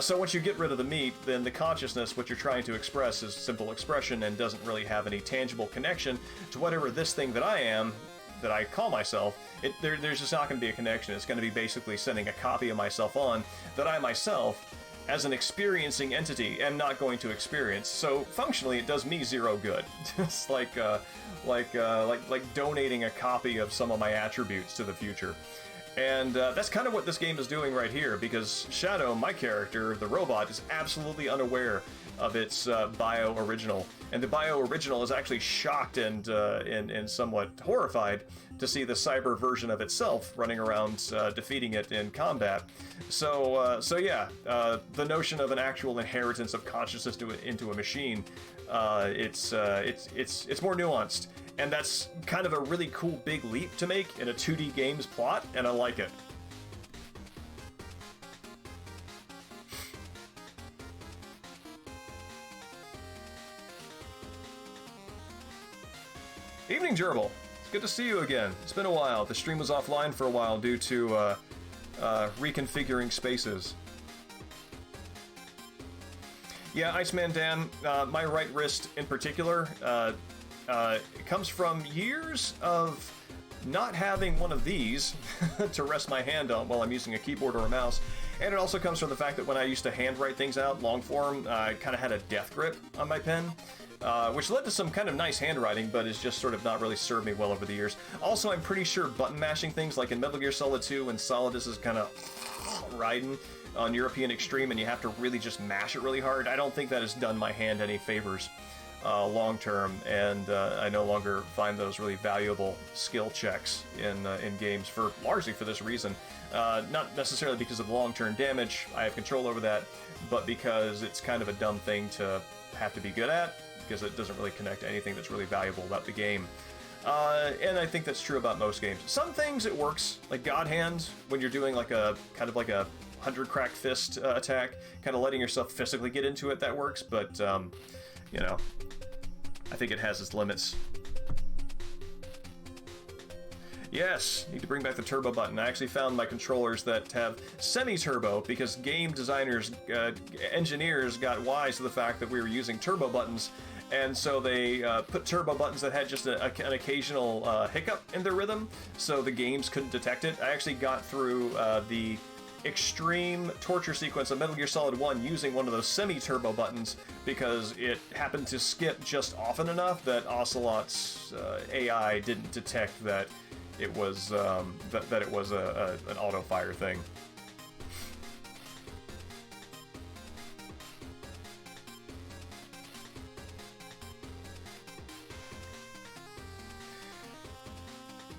Speaker 1: So once you get rid of the meat, then the consciousness, what you're trying to express, is simple expression and doesn't really have any tangible connection to whatever this thing that I am, that I call myself. There's just not going to be a connection. It's going to be basically sending a copy of myself on that I myself, as an experiencing entity, am not going to experience. So functionally, it does me zero good. It's like donating a copy of some of my attributes to the future. And that's kind of what this game is doing right here, because Shadow, my character, the robot, is absolutely unaware of its bio-original. And the bio-original is actually shocked and somewhat horrified to see the cyber version of itself running around defeating it in combat. So yeah, the notion of an actual inheritance of consciousness into a machine, it's more nuanced. And that's kind of a really cool big leap to make in a 2D game's plot, and I like it. Evening, Gerbil. It's good to see you again. It's been a while. The stream was offline for a while due to reconfiguring spaces. Yeah, Iceman Dan, my right wrist in particular, it comes from years of not having one of these to rest my hand on while I'm using a keyboard or a mouse, And it also comes from the fact that when I used to handwrite things out, long form, I kind of had a death grip on my pen, which led to some kind of nice handwriting, but has just sort of not really served me well over the years. Also, I'm pretty sure button mashing things, like in Metal Gear Solid 2, when Solidus is kind of riding on European Extreme and you have to really just mash it really hard, I don't think that has done my hand any favors long term, and I no longer find those really valuable skill checks in games, largely for this reason. Not necessarily because of long-term damage, I have control over that, but because it's kind of a dumb thing to have to be good at, because it doesn't really connect to anything that's really valuable about the game. And I think that's true about most games. Some things it works, like God Hand, when you're doing like a kind of like a 100 crack fist attack, kind of letting yourself physically get into it, that works, but you know, I think it has its limits. Yes, need to bring back the turbo button. I actually found my controllers that have semi-turbo because game designers, engineers got wise to the fact that we were using turbo buttons, and so they put turbo buttons that had just an occasional hiccup in their rhythm, so the games couldn't detect it. I actually got through the extreme torture sequence of Metal Gear Solid 1 using one of those semi-turbo buttons because it happened to skip just often enough that Ocelot's AI didn't detect that it was that it was an auto-fire thing.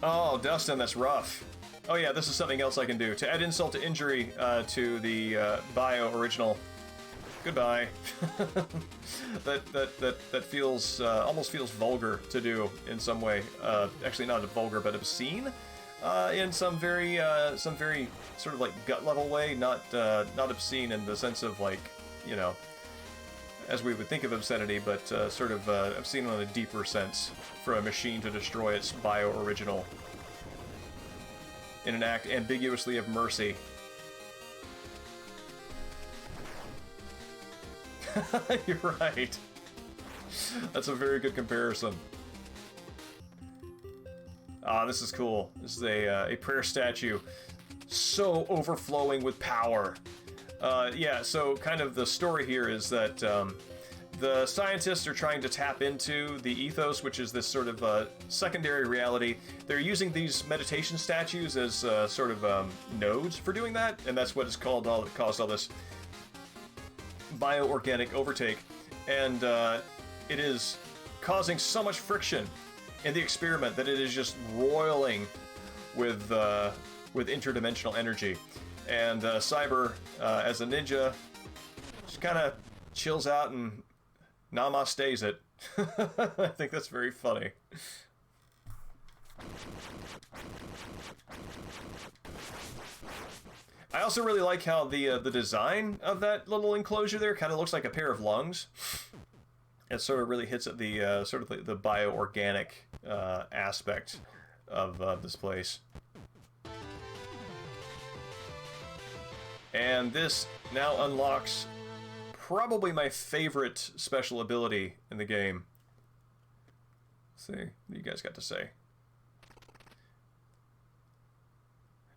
Speaker 1: Oh, Dustin, that's rough. Oh yeah, this is something else I can do. To add insult to injury to the bio original. Goodbye. that feels almost feels vulgar to do in some way. Actually, not vulgar, but obscene in some very sort of like gut level way. Not obscene in the sense of like, you know, as we would think of obscenity, but sort of obscene in a deeper sense for a machine to destroy its bio original in an act ambiguously of mercy. You're right. That's a very good comparison. Ah, this is cool. This is a prayer statue. So overflowing with power. Yeah, so kind of the story here is that the scientists are trying to tap into the ethos, which is this sort of secondary reality. They're using these meditation statues as sort of nodes for doing that, and that's what it's called. Caused all this bioorganic overtake, and it is causing so much friction in the experiment that it is just roiling with interdimensional energy. And Cyber, as a ninja, just kind of chills out and namastays it. I think that's very funny. I also really like how the design of that little enclosure there kind of looks like a pair of lungs. It sort of really hits at the sort of the bioorganic aspect of this place. And this now unlocks probably my favorite special ability in the game. Let's see what you guys got to say.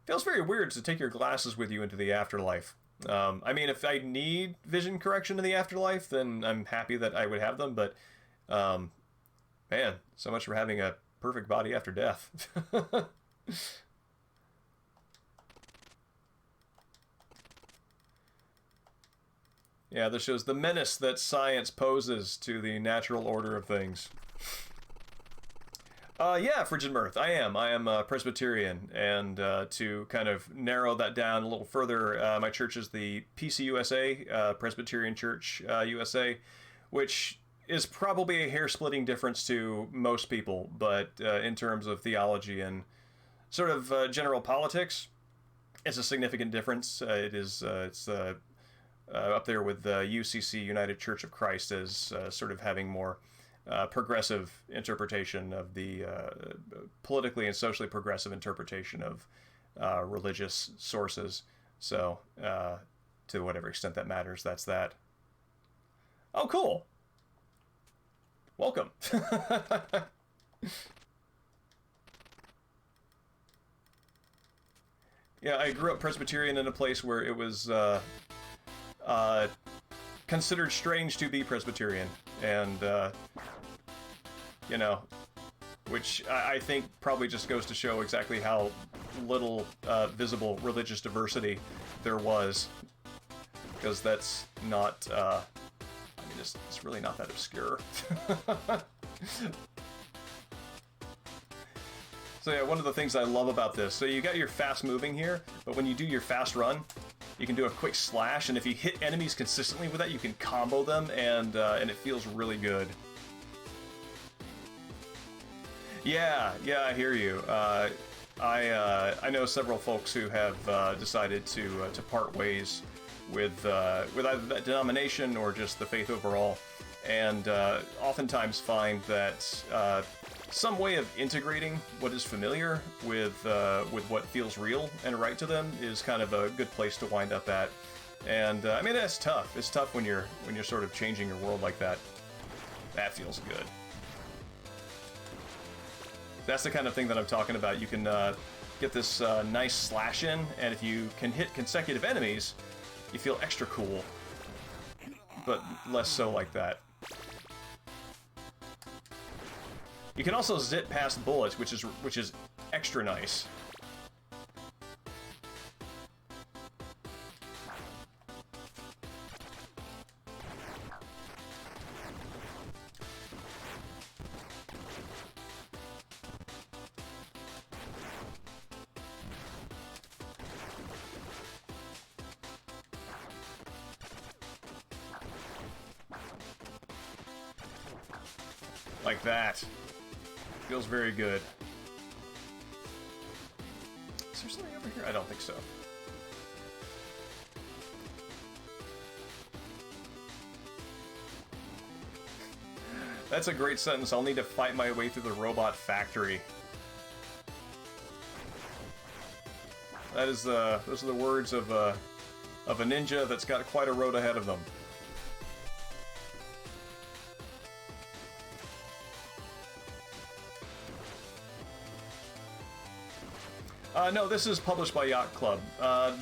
Speaker 1: Feels very weird to take your glasses with you into the afterlife. I mean, if I need vision correction in the afterlife, then I'm happy that I would have them, but man, so much for having a perfect body after death. Yeah, this shows the menace that science poses to the natural order of things. Yeah, Frigid Mirth, I am Presbyterian, and to kind of narrow that down a little further, my church is the PCUSA, Presbyterian Church USA, which is probably a hair-splitting difference to most people, but in terms of theology and sort of general politics, it's a significant difference. It's up there with the UCC, United Church of Christ, as sort of having more progressive interpretation of the politically and socially progressive interpretation of religious sources. So, to whatever extent that matters, that's that. Oh, cool. Welcome. Yeah, I grew up Presbyterian in a place where it was considered strange to be Presbyterian, and you know, which I think probably just goes to show exactly how little visible religious diversity there was, because that's not, I mean, it's really not that obscure. So yeah, one of the things I love about this, so you got your fast moving here, but when you do your fast run, you can do a quick slash, and if you hit enemies consistently with that, you can combo them, and it feels really good. Yeah, I hear you. I know several folks who have decided to part ways with either that denomination or just the faith overall, and oftentimes find that some way of integrating what is familiar with what feels real and right to them is kind of a good place to wind up at. And I mean, that's tough. It's tough when you're sort of changing your world like that. That feels good. That's the kind of thing that I'm talking about. You can get this nice slash in, and if you can hit consecutive enemies, you feel extra cool, but less so like that. You can also zip past bullets, which is extra nice. Like that. Feels very good. Is there something over here? I don't think so. That's a great sentence. I'll need to fight my way through the robot factory. That is those are the words of a ninja that's got quite a road ahead of them. No, this is published by Yacht Club.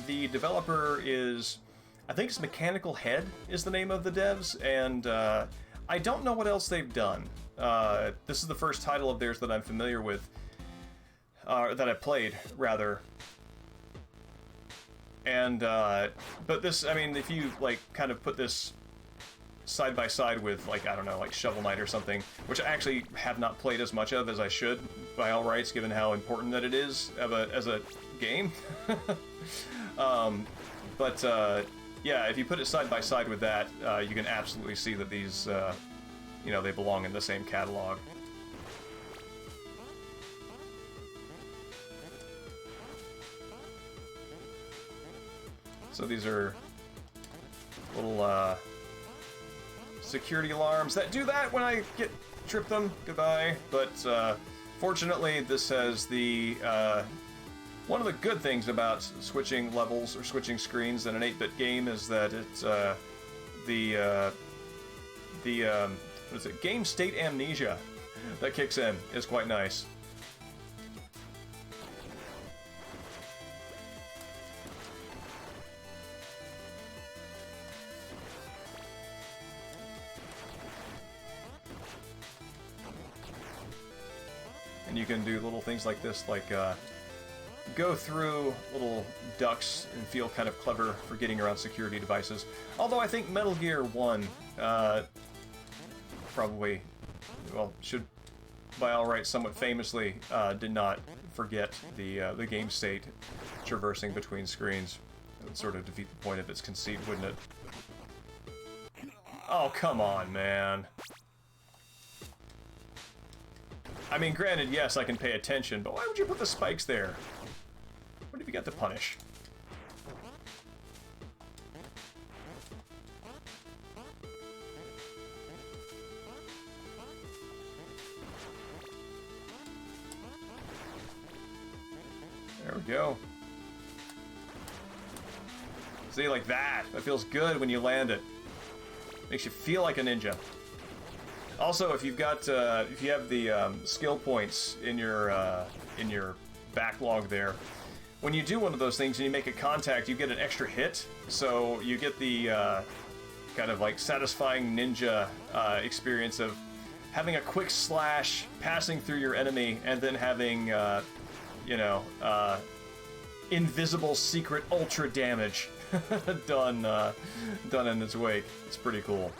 Speaker 1: The developer is, I think it's Mechanical Head is the name of the devs, and I don't know what else they've done. This is the first title of theirs that I'm familiar with, that I've played, rather. And, but this, I mean, if you, like, kind of put this side by side with, like, I don't know, like Shovel Knight or something, which I actually have not played as much of as I should, by all rights, given how important that it is as a game. Yeah, if you put it side by side with that, you can absolutely see that these, you know, they belong in the same catalog. So these are little, security alarms that do that when I trip them. Goodbye. But fortunately, this has the one of the good things about switching levels or switching screens in an 8-bit game is that it's what is it? Game state amnesia that kicks in is quite nice. And you can do little things like this, like go through little ducts and feel kind of clever for getting around security devices. Although I think Metal Gear 1 probably, well, should, by all rights, somewhat famously did not forget the game state traversing between screens. It would sort of defeat the point of its conceit, wouldn't it? Oh, come on, man. I mean, granted, yes, I can pay attention, but why would you put the spikes there? What have you got to punish? There we go. See, like that. That feels good when you land it. Makes you feel like a ninja. Also, if you've got, if you have the skill points in your backlog there, when you do one of those things and you make a contact, you get an extra hit. So you get the kind of like satisfying ninja experience of having a quick slash passing through your enemy and then having, you know, invisible secret ultra damage done in its wake. It's pretty cool.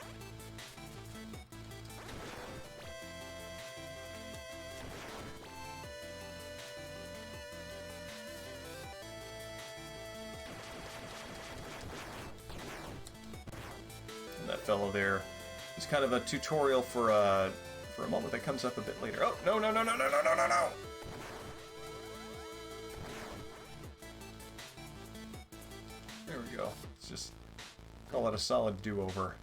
Speaker 1: And that fellow there is kind of a tutorial for a moment that comes up a bit later. Oh, no, no, no, no, no, no, no, no, no! There we go. Let's just call it a solid do-over.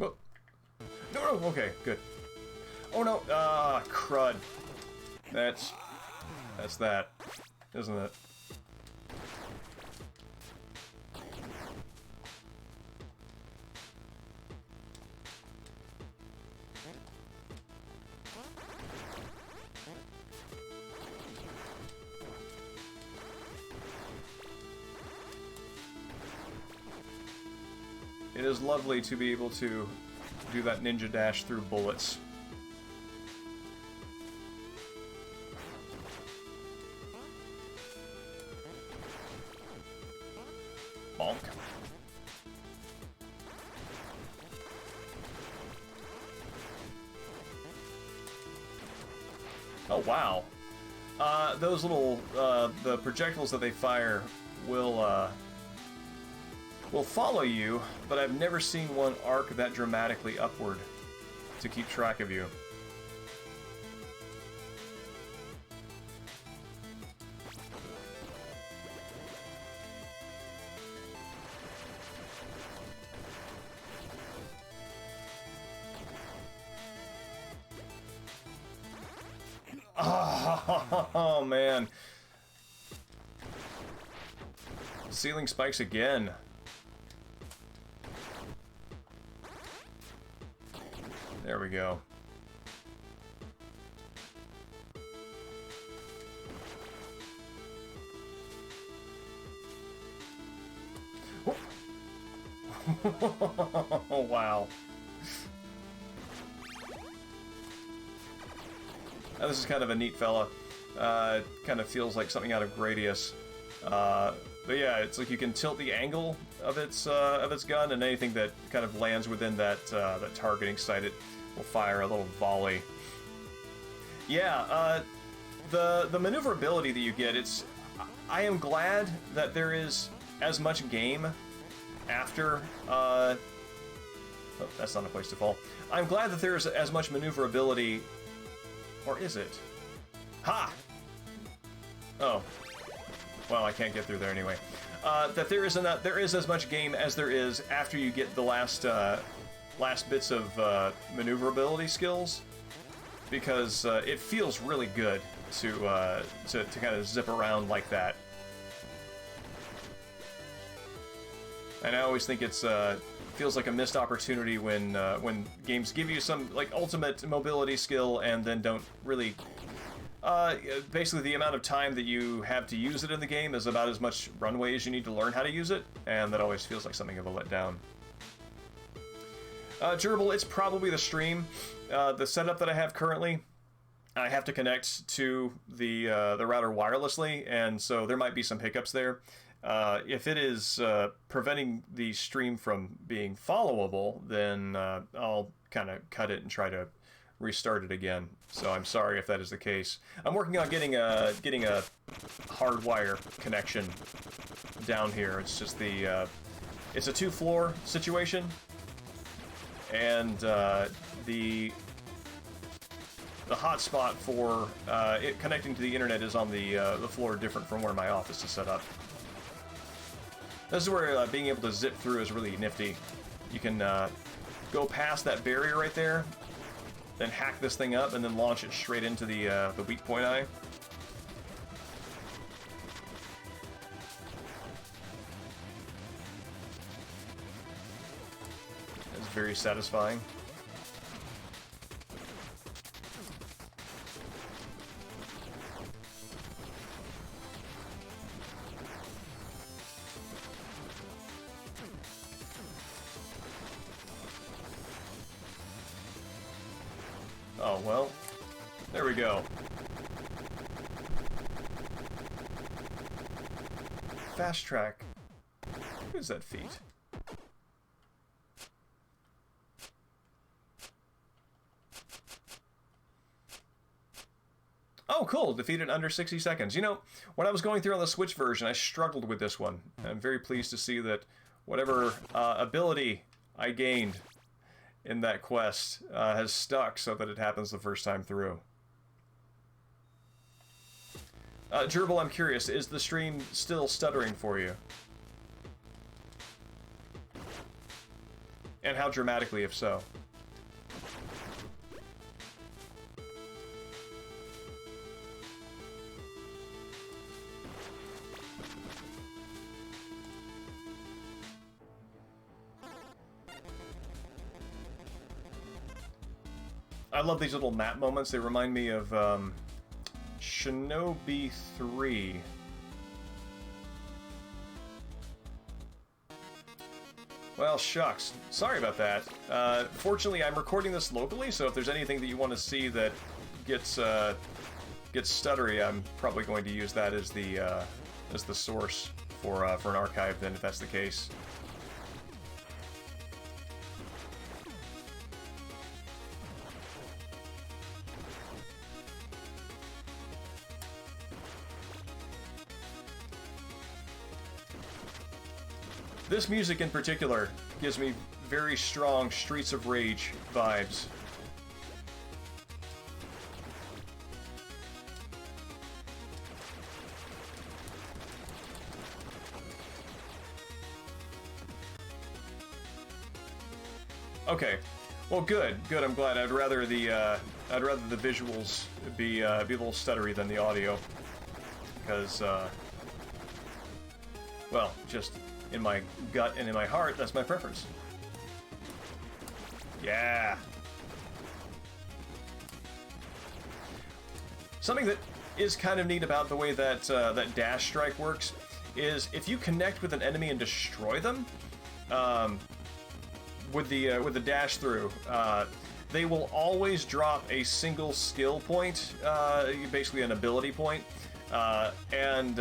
Speaker 1: Oh. No, no, okay, good. Oh no, crud. That's that, isn't it? It is lovely to be able to do that ninja dash through bullets. Bonk. Oh, wow. Those little, the projectiles that they fire will follow you, but I've never seen one arc that dramatically upward to keep track of you. Oh, man. Ceiling spikes again. There we go. Oh, wow. Now, this is kind of a neat fella. Kind of feels like something out of Gradius. But yeah, it's like you can tilt the angle of its gun, and anything that kind of lands within that that targeting sight, it will fire a little volley. Yeah, the maneuverability that you get, I am glad that there is as much game after. Oh, that's not a place to fall. I'm glad that there is as much maneuverability, or is it? Ha! Oh. Well, I can't get through there anyway. That there is as much game as there is after you get the last bits of maneuverability skills, because it feels really good to kind of zip around like that. And I always think it's feels like a missed opportunity when games give you some like ultimate mobility skill and then don't really. Basically, the amount of time that you have to use it in the game is about as much runway as you need to learn how to use it, and that always feels like something of a letdown. Gerbil, it's probably the stream. The setup that I have currently, I have to connect to the router wirelessly, and so there might be some hiccups there. If it is preventing the stream from being followable, then I'll kind of cut it and try to restart it again. So I'm sorry if that is the case. I'm working on getting a hardwire connection down here. It's just it's a 2-floor situation, and the hotspot for it connecting to the internet is on the floor different from where my office is set up. This is where being able to zip through is really nifty. You can go past that barrier right there, then hack this thing up, and then launch it straight into the weak point eye. As very satisfying. Oh, well, there we go. Fast track. What is that feat? Oh, cool. Defeated under 60 seconds. You know, when I was going through on the Switch version, I struggled with this one. I'm very pleased to see that whatever ability I gained in that quest has stuck so that it happens the first time through. Gerbil, I'm curious, is the stream still stuttering for you? And how dramatically, if so? I love these little map moments. They remind me of Shinobi 3. Well, shucks. Sorry about that. Fortunately, I'm recording this locally, so if there's anything that you want to see that gets stuttery, I'm probably going to use that as the source for an archive. Then, if that's the case. This music in particular gives me very strong Streets of Rage vibes. Okay, well, good. I'm glad. I'd rather the visuals be a little stuttery than the audio, because well, just in my gut and in my heart, that's my preference. Yeah. Something that is kind of neat about the way that that dash strike works is if you connect with an enemy and destroy them, with the dash through, they will always drop a single skill point, basically an ability point, and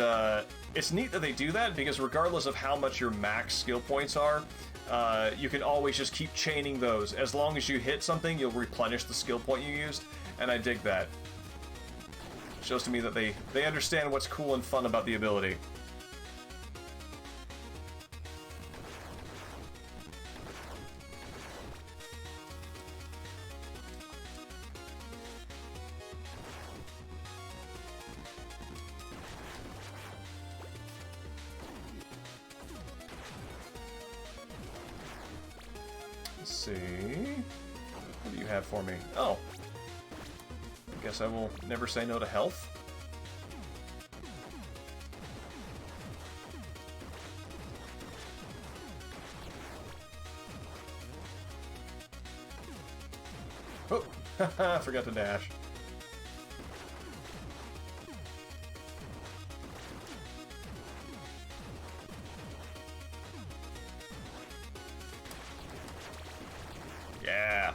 Speaker 1: it's neat that they do that, because regardless of how much your max skill points are, you can always just keep chaining those. As long as you hit something, you'll replenish the skill point you used, and I dig that. Shows to me that they understand what's cool and fun about the ability. Let's see. What do you have for me? Oh. I guess I will never say no to health. Oh, I forgot to dash. Yeah.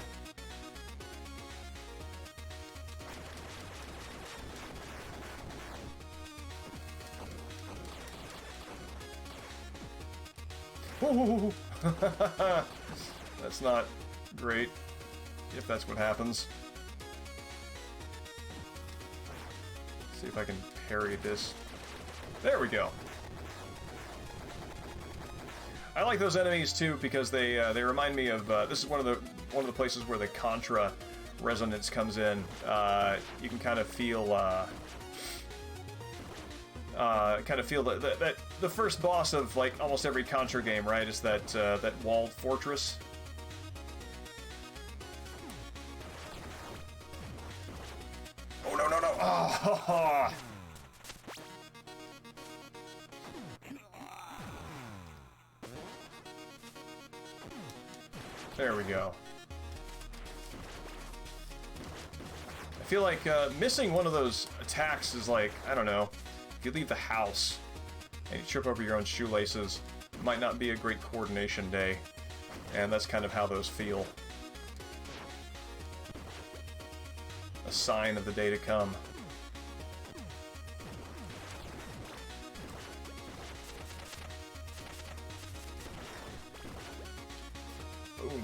Speaker 1: Ooh. That's not great, if that's what happens. Let's see if I can parry this. There we go. I like those enemies too because they remind me of this is one of the places where the Contra resonance comes in. You can kind of feel that the first boss of like almost every Contra game, right? Is that that walled fortress. Oh no! Oh. There we go. I feel like missing one of those attacks is like, I don't know, if you leave the house and you trip over your own shoelaces, it might not be a great coordination day. And that's kind of how those feel. A sign of the day to come. Boom.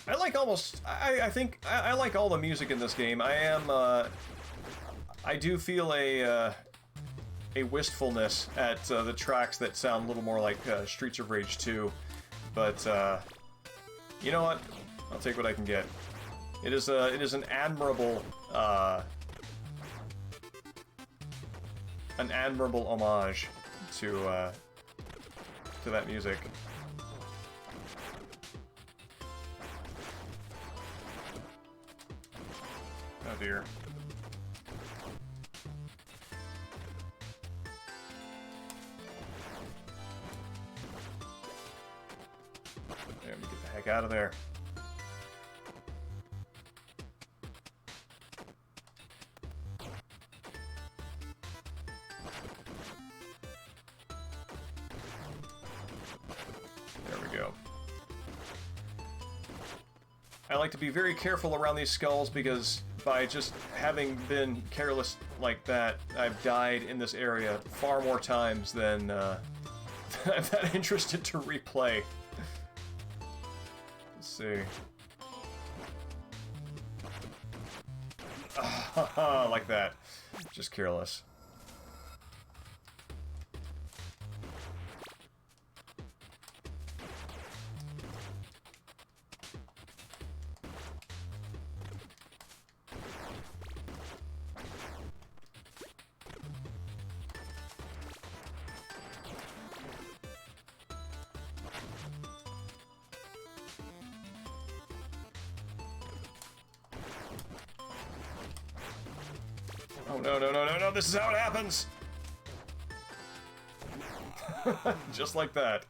Speaker 1: I like almost, I think, I like all the music in this game. I do feel a wistfulness at the tracks that sound a little more like Streets of Rage 2. But, you know what? I'll take what I can get. It is an admirable homage to that music. Oh dear. Let me get the heck out of there. There we go. I like to be very careful around these skulls because by just having been careless like that, I've died in this area far more times than I'm that interested to replay. Let's see. Like that. Just careless. Oh, no, no, no, no, no, this is how it happens! Just like that.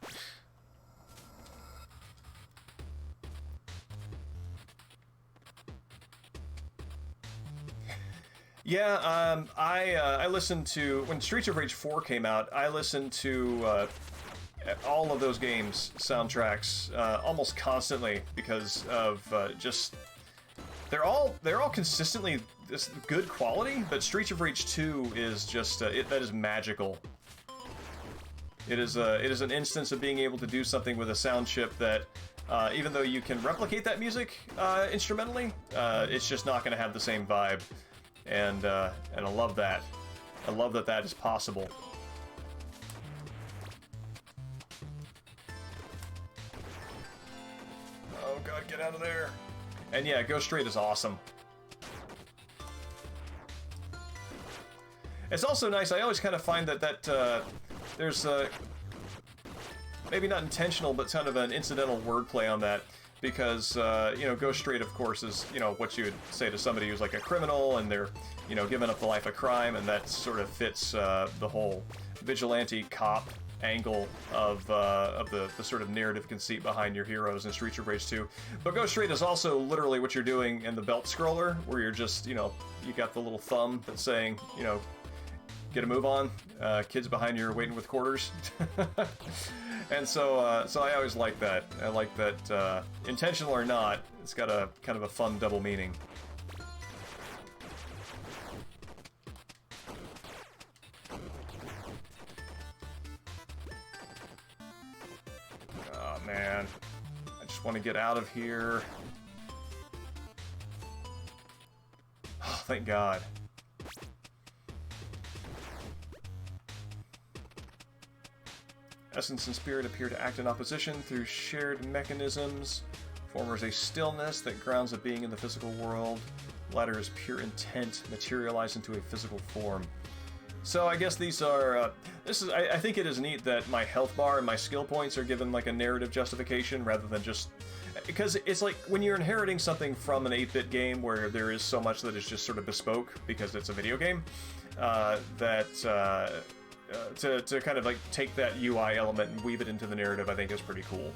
Speaker 1: Yeah, I listened to, when Streets of Rage 4 came out, I listened to all of those games' soundtracks almost constantly because of just... They're all consistently this good quality, but Streets of Rage 2 is just that is magical. It is an instance of being able to do something with a sound chip that even though you can replicate that music instrumentally, it's just not going to have the same vibe. And I love that. I love that that is possible. Oh god, get out of there. And yeah, Go Straight is awesome. It's also nice, I always kind of find that there's maybe not intentional, but kind of an incidental wordplay on that. Because, you know, Go Straight, of course, is, you know, what you would say to somebody who's like a criminal and they're, you know, giving up the life of crime, and that sort of fits the whole vigilante cop angle of the sort of narrative conceit behind your heroes in Streets of Rage 2. But Go Straight is also literally what you're doing in the belt scroller, where you're just, you know, you got the little thumb that's saying, you know, get a move on, kids behind you are waiting with quarters. And so, so I always like that. I like that, intentional or not, it's got a kind of a fun double meaning. Oh man, I just want to get out of here. Oh, thank God. Essence and spirit appear to act in opposition through shared mechanisms. Former is a stillness that grounds a being in the physical world. Latter is pure intent materialized into a physical form. So I guess these are, I think it is neat that my health bar and my skill points are given like a narrative justification rather than just, because it's like when you're inheriting something from an 8-bit game where there is so much that is just sort of bespoke because it's a video game, to kind of like take that UI element and weave it into the narrative, I think is pretty cool.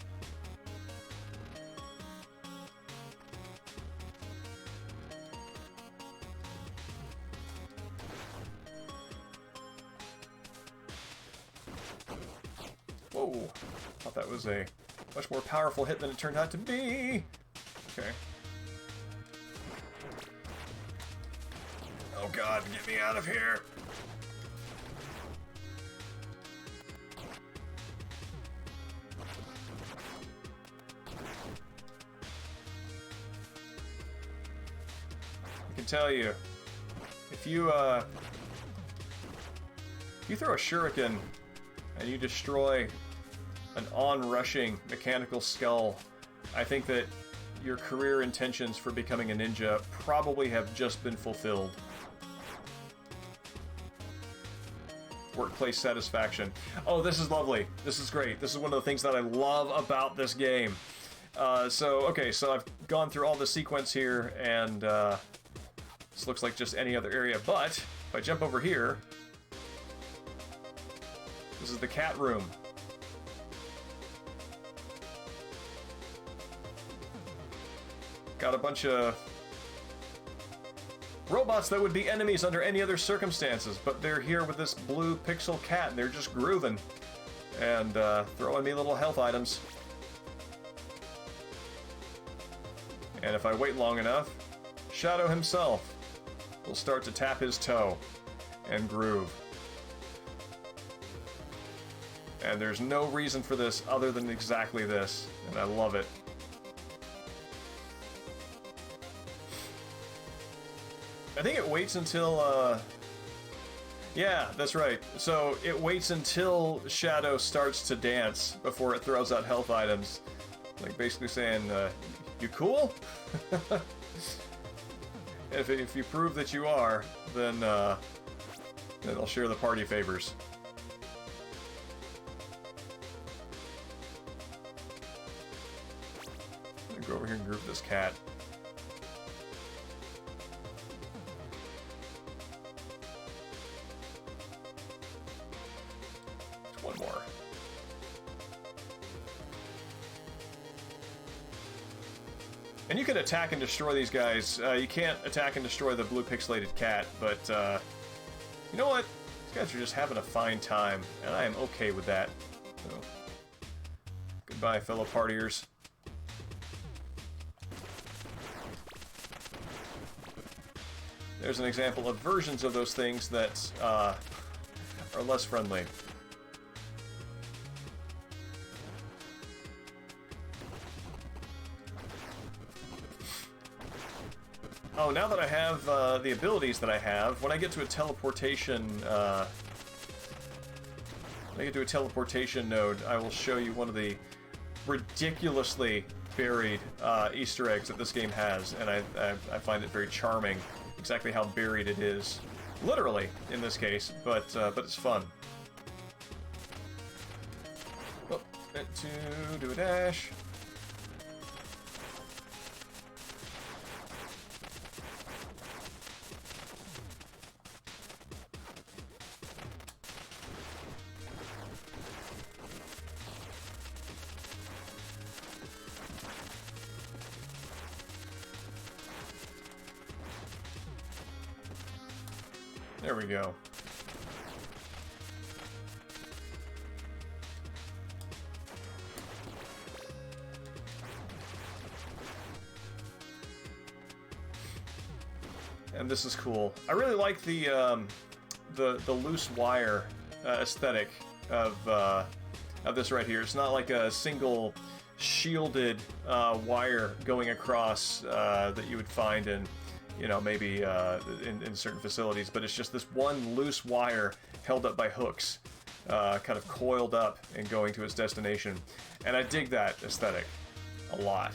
Speaker 1: Whoa, thought that was a much more powerful hit than it turned out to be. Okay. Oh god, get me out of here. I can tell you, if you throw a shuriken and you destroy an on-rushing mechanical skull, I think that your career intentions for becoming a ninja probably have just been fulfilled. Workplace satisfaction. Oh, this is lovely. This is great. This is one of the things that I love about this game. Okay, so I've gone through all the sequence here, and this looks like just any other area, but if I jump over here, this is the cat room. Got a bunch of robots that would be enemies under any other circumstances, but they're here with this blue pixel cat, and they're just grooving and throwing me little health items. And if I wait long enough, Shadow himself will start to tap his toe and groove. And there's no reason for this other than exactly this, and I love it. I think it waits until, yeah, that's right. So it waits until Shadow starts to dance before it throws out health items. Like basically saying, you cool? If you prove that you are, then I'll share the party favors. I'm gonna go over here and group this cat. One more. And you can attack and destroy these guys. You can't attack and destroy the blue pixelated cat, but you know what? These guys are just having a fine time, and I am okay with that. So, goodbye, fellow partiers. There's an example of versions of those things that are less friendly. Oh, now that I have the abilities that I have, when I get to a teleportation, node, I will show you one of the ridiculously buried Easter eggs that this game has, and I find it very charming, exactly how buried it is, literally in this case, but it's fun. Oh, to do a dash. There we go. And this is cool. I really like the loose wire aesthetic of this right here. It's not like a single shielded wire going across that you would find in, you know, maybe in certain facilities, but it's just this one loose wire held up by hooks. kind of coiled up and going to its destination. And I dig that aesthetic a lot.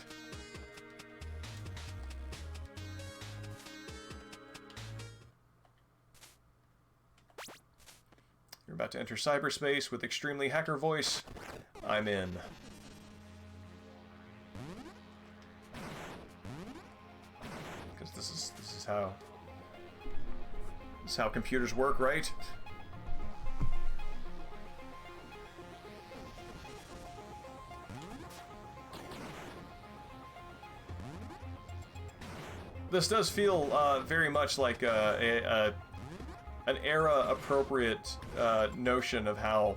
Speaker 1: You're about to enter cyberspace with extremely hacker voice. I'm in. Because this is how computers work, right? This does feel very much like an era-appropriate notion of how,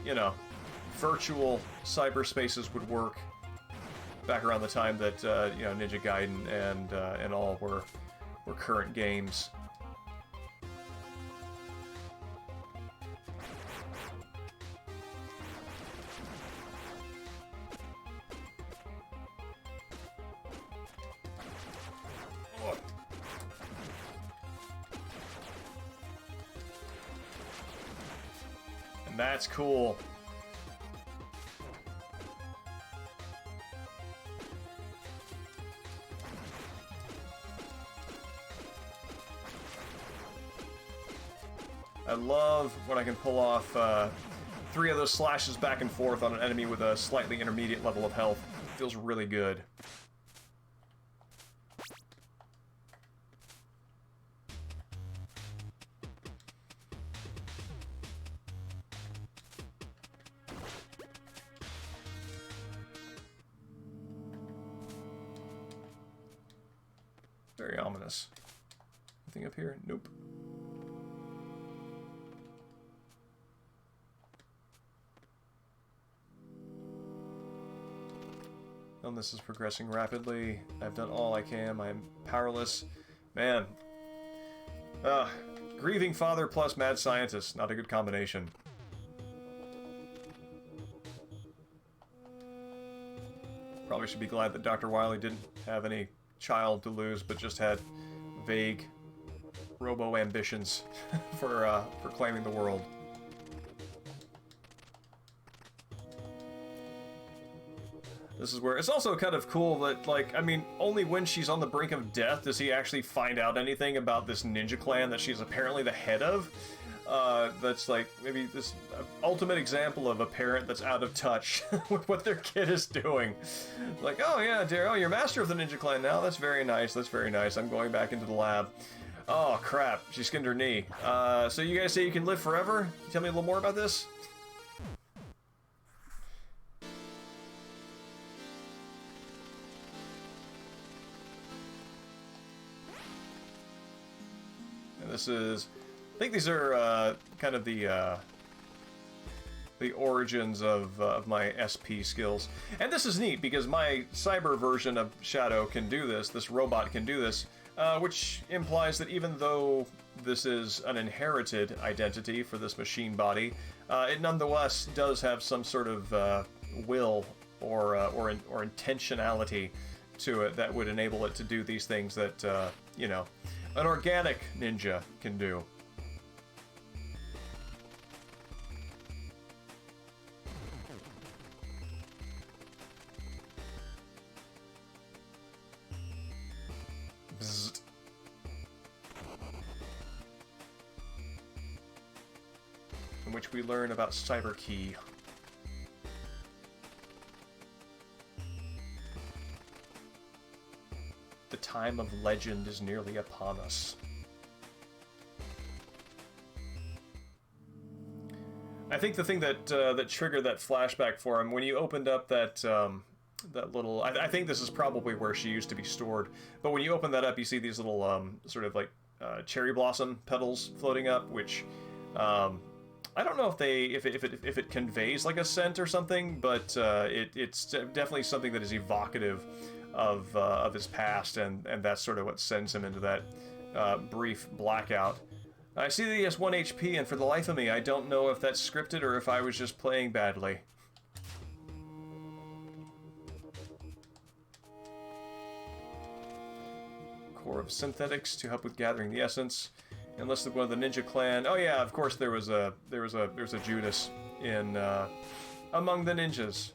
Speaker 1: you know, virtual cyberspaces would work back around the time that you know, Ninja Gaiden and all were current games. That's cool. I love when I can pull off 3 of those slashes back and forth on an enemy with a slightly intermediate level of health. It feels really good. Very ominous. Anything up here? Nope. And this is progressing rapidly. I've done all I can. I'm powerless. Man. Grieving father plus mad scientist. Not a good combination. Probably should be glad that Dr. Wily didn't have any child to lose, but just had vague robo-ambitions for claiming the world. This is where it's also kind of cool that, like, I mean, only when she's on the brink of death does he actually find out anything about this ninja clan that she's apparently the head of. That's like maybe this ultimate example of a parent that's out of touch with what their kid is doing. Like, oh yeah, dear, oh, you're master of the ninja clan now. That's very nice. That's very nice. I'm going back into the lab. Oh crap, she skinned her knee. So you guys say you can live forever? Can you tell me a little more about this? And this is, I think these are kind of the origins of my SP skills. And this is neat because my cyber version of Shadow can do this. This robot can do this, which implies that even though this is an inherited identity for this machine body, it nonetheless does have some sort of will or intentionality to it that would enable it to do these things that you know, an organic ninja can do. Bzzzt. In which we learn about Cyber Key. The time of legend is nearly upon us. I think the thing that that triggered that flashback for him when you opened up that that little, I think this is probably where she used to be stored, but when you open that up, you see these little sort of like cherry blossom petals floating up, which I don't know if it conveys like a scent or something, but it's definitely something that is evocative of his past, and that's sort of what sends him into that brief blackout. I see that he has 1 HP, and for the life of me, I don't know if that's scripted or if I was just playing badly. Core of synthetics to help with gathering the essence. Enlisted one of the ninja clan. Oh yeah, of course there was a Judas in among the ninjas.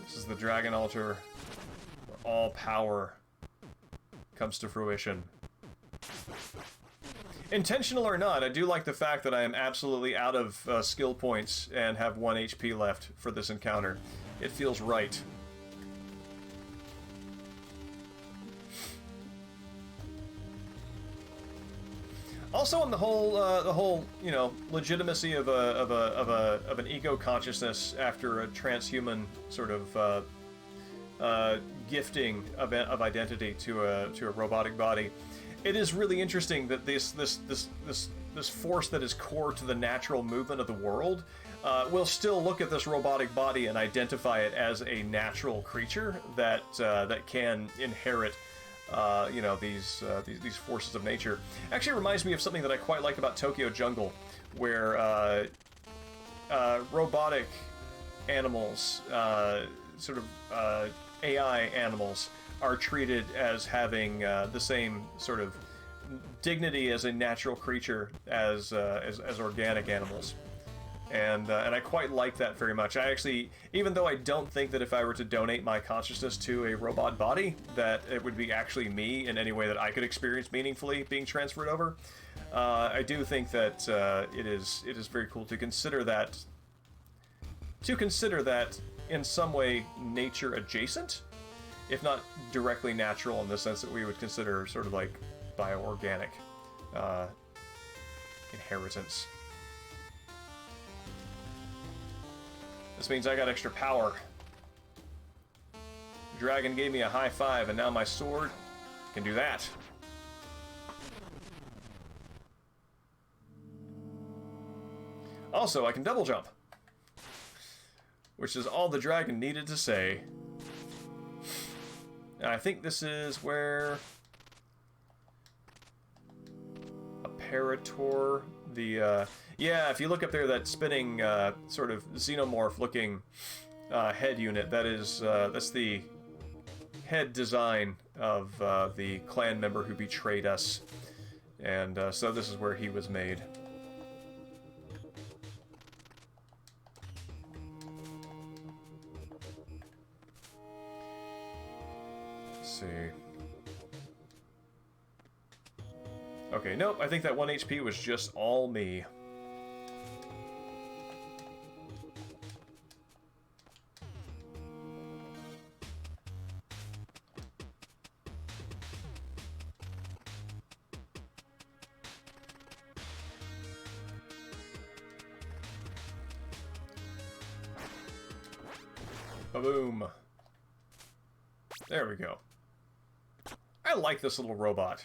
Speaker 1: This is the dragon altar where all power comes to fruition. Intentional or not, I do like the fact that I am absolutely out of skill points and have 1 HP left for this encounter. It feels right. Also, on the whole, you know, legitimacy of an ego consciousness after a transhuman sort of gifting of identity to a robotic body. It is really interesting that this force that is core to the natural movement of the world will still look at this robotic body and identify it as a natural creature that can inherit, you know, these forces of nature. Actually, it reminds me of something that I quite like about Tokyo Jungle, where robotic animals, sort of AI animals, are treated as having the same sort of dignity as a natural creature as organic animals, and I quite like that very much. I actually, even though I don't think that if I were to donate my consciousness to a robot body, that it would be actually me in any way that I could experience meaningfully being transferred over, I do think that it is very cool to consider that in some way nature adjacent, if not directly natural in the sense that we would consider sort of like bioorganic inheritance. This means I got extra power. The dragon gave me a high five, and now my sword can do that. Also, I can double jump, which is all the dragon needed to say. And I think this is where Apparator, yeah, if you look up there, that spinning sort of xenomorph-looking head unit, that's the head design of the clan member who betrayed us, and so this is where he was made. See. Okay, nope, I think that 1 HP was just all me. Ba-boom. There we go. I like this little robot.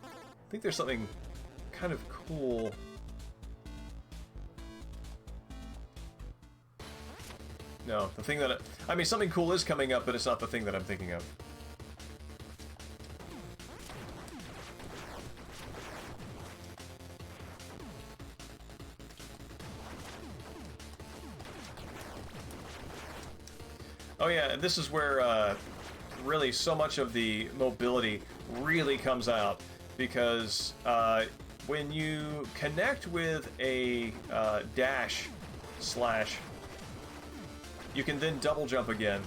Speaker 1: I think there's something kind of cool. No, the thing that I mean, something cool is coming up, but it's not the thing that I'm thinking of. Oh yeah, and this is where really so much of the mobility really comes out, because when you connect with a dash slash, you can then double jump again.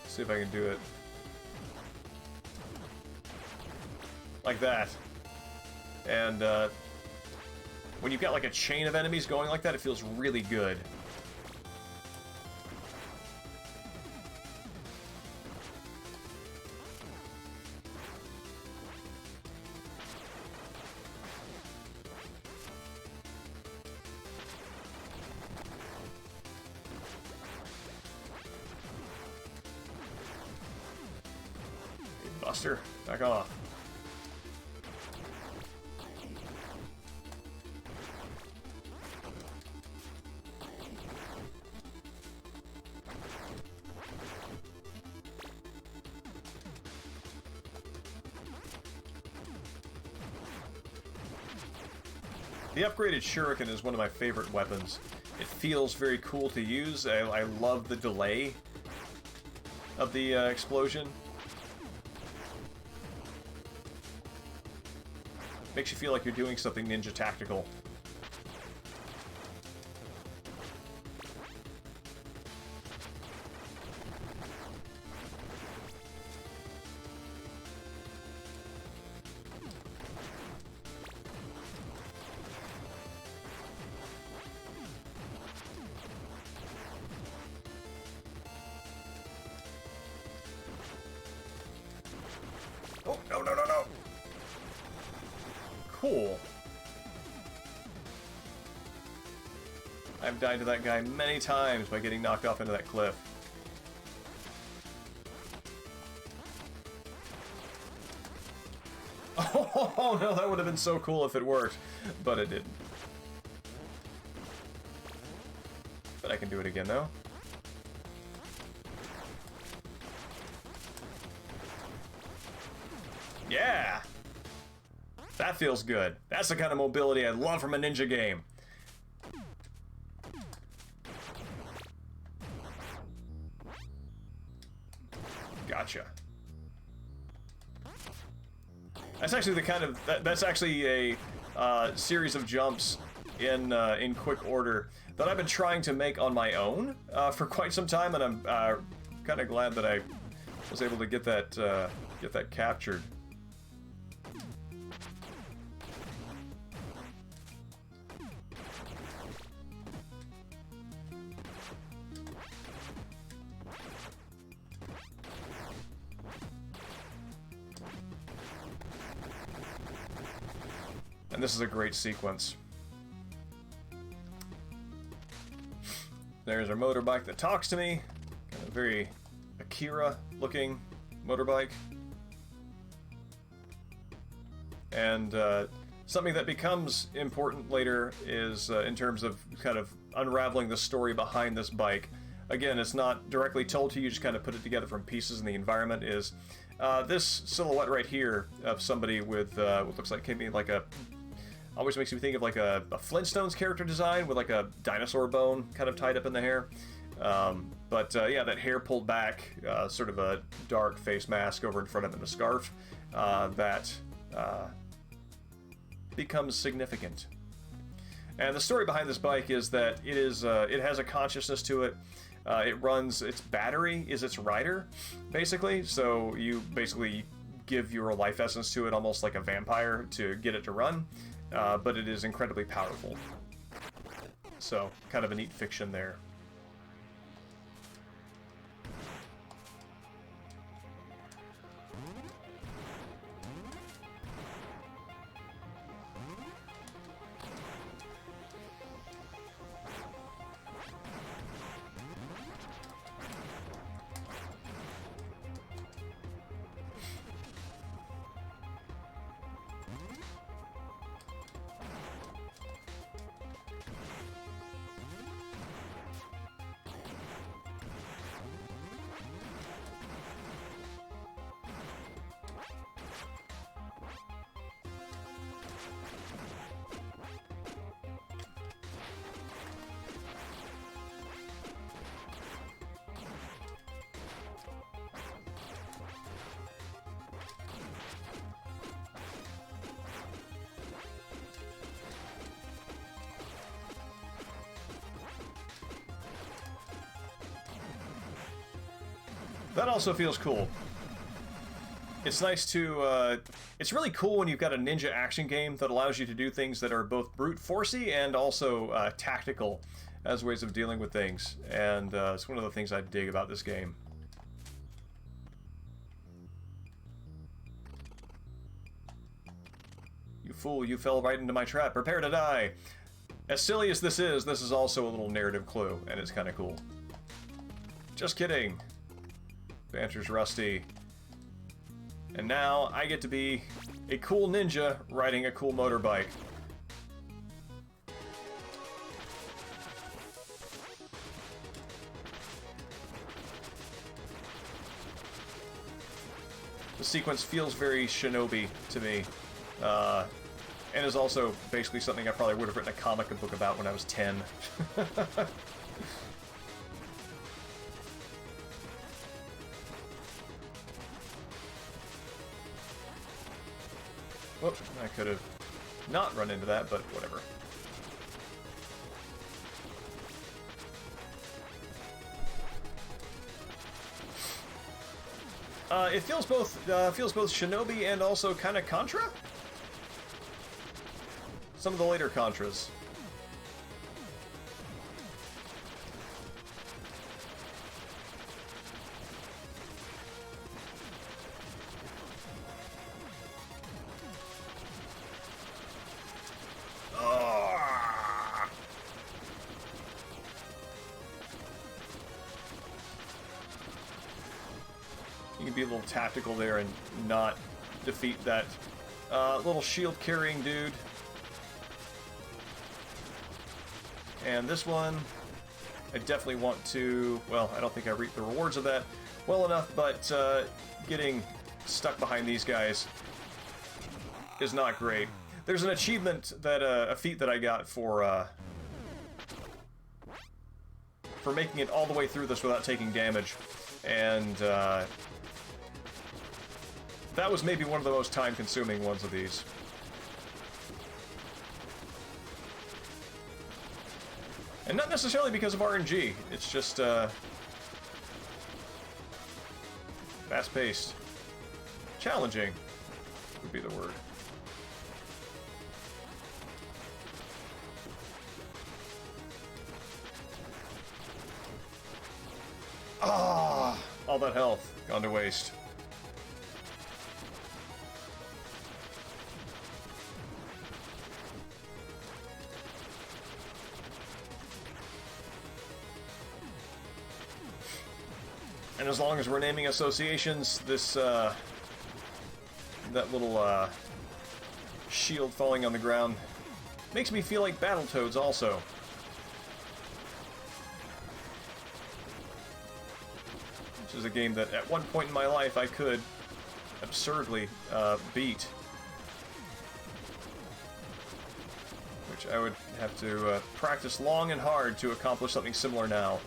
Speaker 1: Let's see if I can do it. Like that. And when you've got like a chain of enemies going like that, it feels really good. Buster, back off. The upgraded shuriken is one of my favorite weapons. It feels very cool to use. I love the delay of the explosion. Makes you feel like you're doing something ninja tactical. Oh, no, no, no, no! Cool. I've died to that guy many times by getting knocked off into that cliff. Oh no, that would have been so cool if it worked, but it didn't. But I can do it again though. Yeah! That feels good. That's the kind of mobility I love from a ninja game. Gotcha. That's actually the kind of that's actually a series of jumps in quick order that I've been trying to make on my own for quite some time, and I'm kind of glad that I was able to get that captured. And this is a great sequence. There's our motorbike that talks to me. Kind of very Akira-looking motorbike. And something that becomes important later is in terms of kind of unraveling the story behind this bike. Again, it's not directly told to you, just kind of put it together from pieces in the environment. Is this silhouette right here of somebody with what looks like maybe like a... Always makes me think of like a Flintstones character design with like a dinosaur bone kind of tied up in the hair. Yeah, that hair pulled back, sort of a dark face mask over in front of it and a scarf that becomes significant. And the story behind this bike is that it has a consciousness to it. It runs, its battery is its rider, basically. So you basically give your life essence to it almost like a vampire to get it to run. But it is incredibly powerful. So, kind of a neat fiction there. That also feels cool. It's nice to, it's really cool when you've got a ninja action game that allows you to do things that are both brute forcey and also tactical as ways of dealing with things. And it's one of the things I dig about this game. You fool, you fell right into my trap. Prepare to die. As silly as this is also a little narrative clue, and it's kind of cool. Just kidding. Banter's rusty. And now I get to be a cool ninja riding a cool motorbike. The sequence feels very shinobi to me. and is also basically something I probably would have written a comic book about when I was 10. Whoop, I could have not run into that, but whatever. It feels both Shinobi and also kind of Contra. Some of the later Contras. You can be a little tactical there and not defeat that little shield-carrying dude. And this one, I definitely want to... Well, I don't think I reaped the rewards of that well enough, but getting stuck behind these guys is not great. There's an achievement that a feat that I got for making it all the way through this without taking damage, and that was maybe one of the most time-consuming ones of these. And not necessarily because of RNG, it's just fast-paced. Challenging would be the word. Ah, all that health gone to waste. And as long as we're naming associations, this, that little, shield falling on the ground makes me feel like Battletoads also. Which is a game that at one point in my life I could absurdly, beat. Which I would have to, practice long and hard to accomplish something similar now.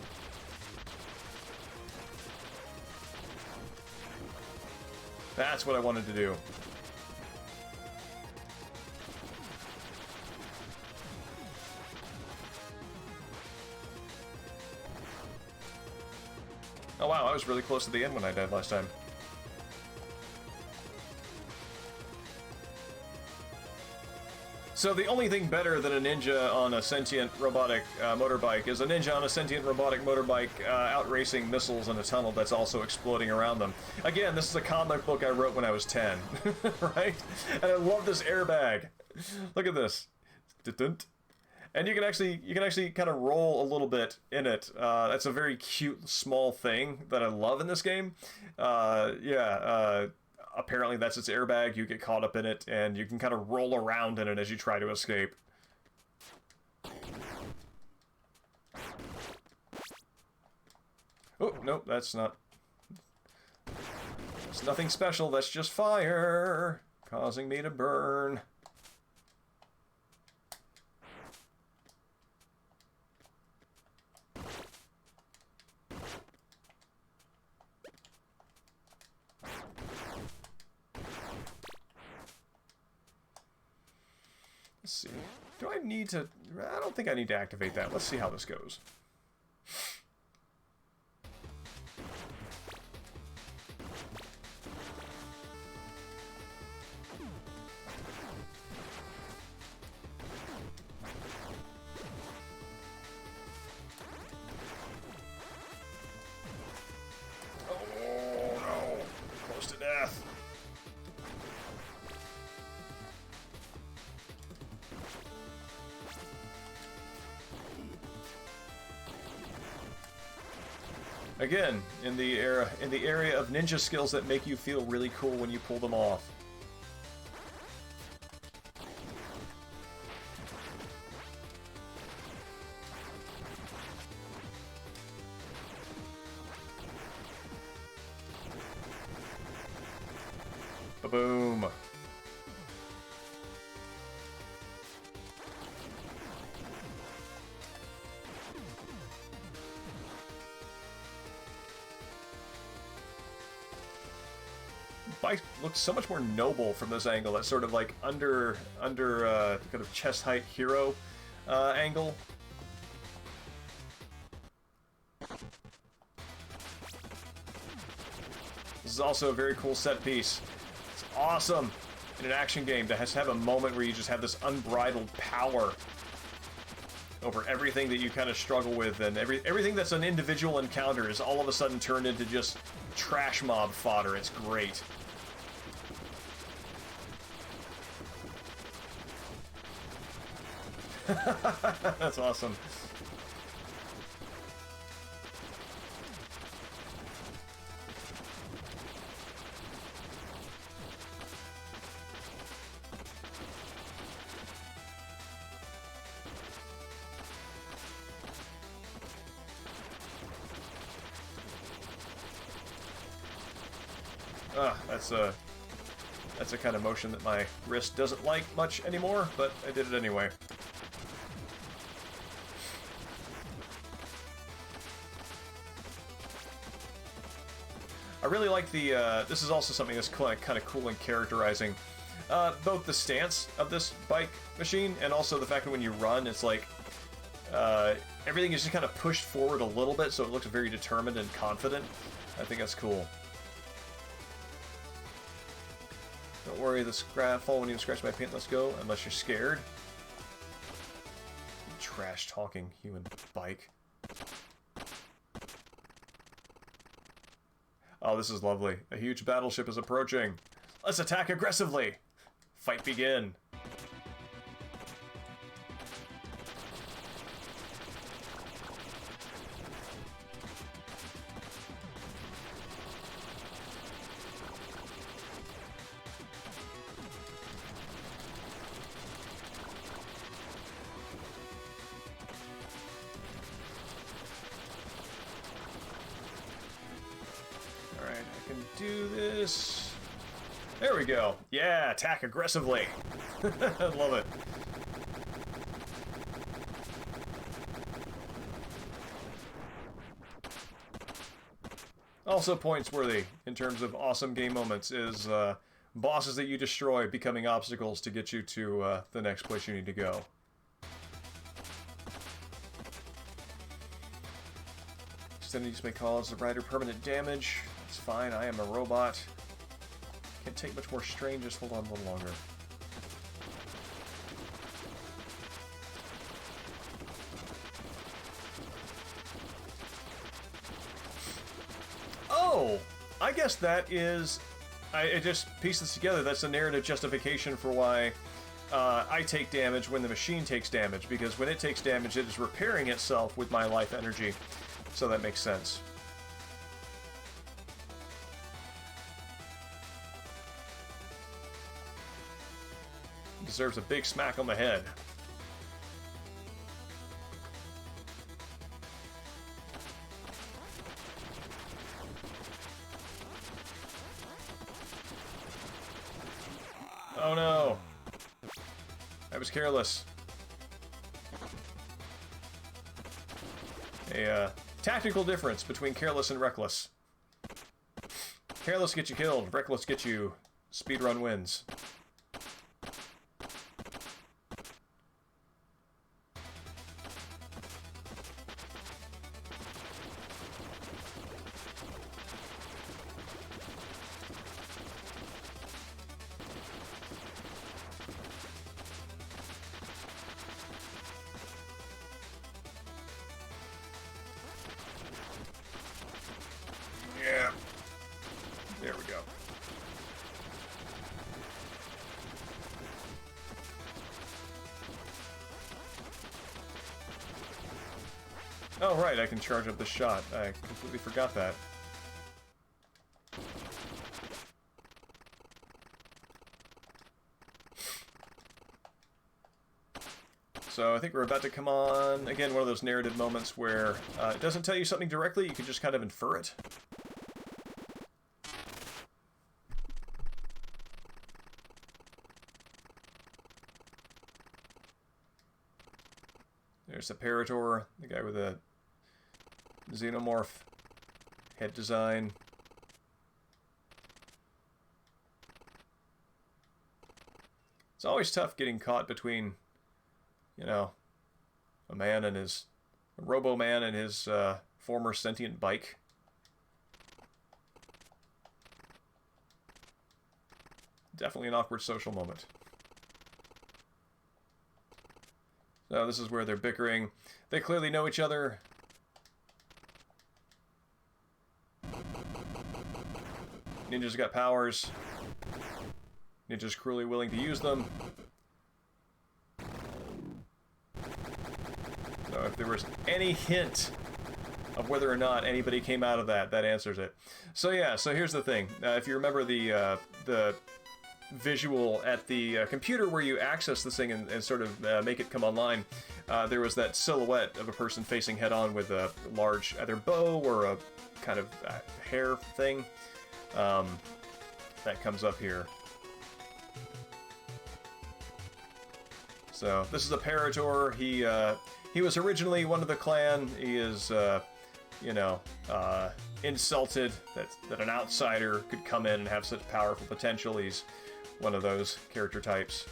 Speaker 1: That's what I wanted to do. Oh wow, I was really close to the end when I died last time. So the only thing better than a ninja on a sentient robotic motorbike is a ninja on a sentient robotic motorbike outracing missiles in a tunnel that's also exploding around them. Again, this is a comic book I wrote when I was 10, right? And I love this airbag. Look at this. And you can actually kind of roll a little bit in it. That's a very cute, small thing that I love in this game. Apparently that's its airbag. You get caught up in it, and you can kind of roll around in it as you try to escape. Oh, nope, that's not... It's nothing special, that's just fire, causing me to burn. Let's see. Do I need to... I don't think I need to activate that. Let's see how this goes. Oh, no. Close to death. Again, in the area of ninja skills that make you feel really cool when you pull them off. Ba-boom. bike looks so much more noble from this angle. That sort of like under kind of chest height hero angle. This is also a very cool set piece. It's awesome in an action game to have a moment where you just have this unbridled power over everything that you kind of struggle with, and everything that's an individual encounter is all of a sudden turned into just trash mob fodder. It's great. That's awesome. That's a kind of motion that my wrist doesn't like much anymore, but I did it anyway. I really like the, this is also something that's kind of cool in characterizing both the stance of this bike machine and also the fact that when you run, it's like everything is just kind of pushed forward a little bit, so it looks very determined and confident. I think that's cool. Don't worry, the scratch fall when you scratch my paint. Let's go, unless you're scared. You trash-talking human bike. Oh, this is lovely. A huge battleship is approaching. Let's attack aggressively. Fight begin. Do this. There we go. Yeah, attack aggressively. I love it. Also points worthy in terms of awesome game moments is bosses that you destroy becoming obstacles to get you to the next place you need to go. Extended use may cause the rider permanent damage. It's fine, I am a robot. Can't take much more strain, just hold on a little longer. Oh! I guess that is... I just pieced this together. That's a narrative justification for why I take damage when the machine takes damage, because when it takes damage, it is repairing itself with my life energy. So that makes sense. Deserves a big smack on the head. Oh no! I was careless. A tactical difference between careless and reckless. Careless gets you killed, reckless gets you speedrun wins. Yeah. There we go. Oh, right, I can charge up the shot. I completely forgot that. So I think we're about to come on, again, one of those narrative moments where it doesn't tell you something directly, you can just kind of infer it. There's the Parator, the guy with the xenomorph head design. It's always tough getting caught between, you know, a Robo-Man and his former sentient bike. Definitely an awkward social moment. So this is where they're bickering. They clearly know each other. Ninja's got powers. Ninja's cruelly willing to use them. So if there was any hint of whether or not anybody came out of that, that answers it. So yeah, so here's the thing. If you remember the visual at the computer where you access this thing and sort of make it come online, there was that silhouette of a person facing head-on with a large either bow or a kind of hair thing. That comes up here. So this is a Parator. He was originally one of the clan. He is, you know, insulted that an outsider could come in and have such powerful potential. He's one of those character types.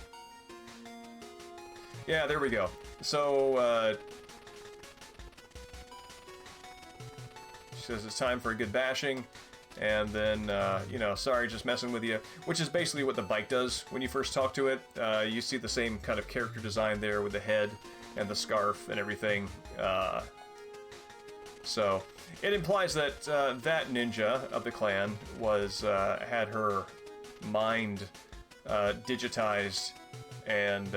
Speaker 1: Yeah, there we go. So, she says it's time for a good bashing. And then, you know, sorry, just messing with you. Which is basically what the bike does when you first talk to it. You see the same kind of character design there with the head and the scarf and everything. So, it implies that that ninja of the clan was, had her mind digitized and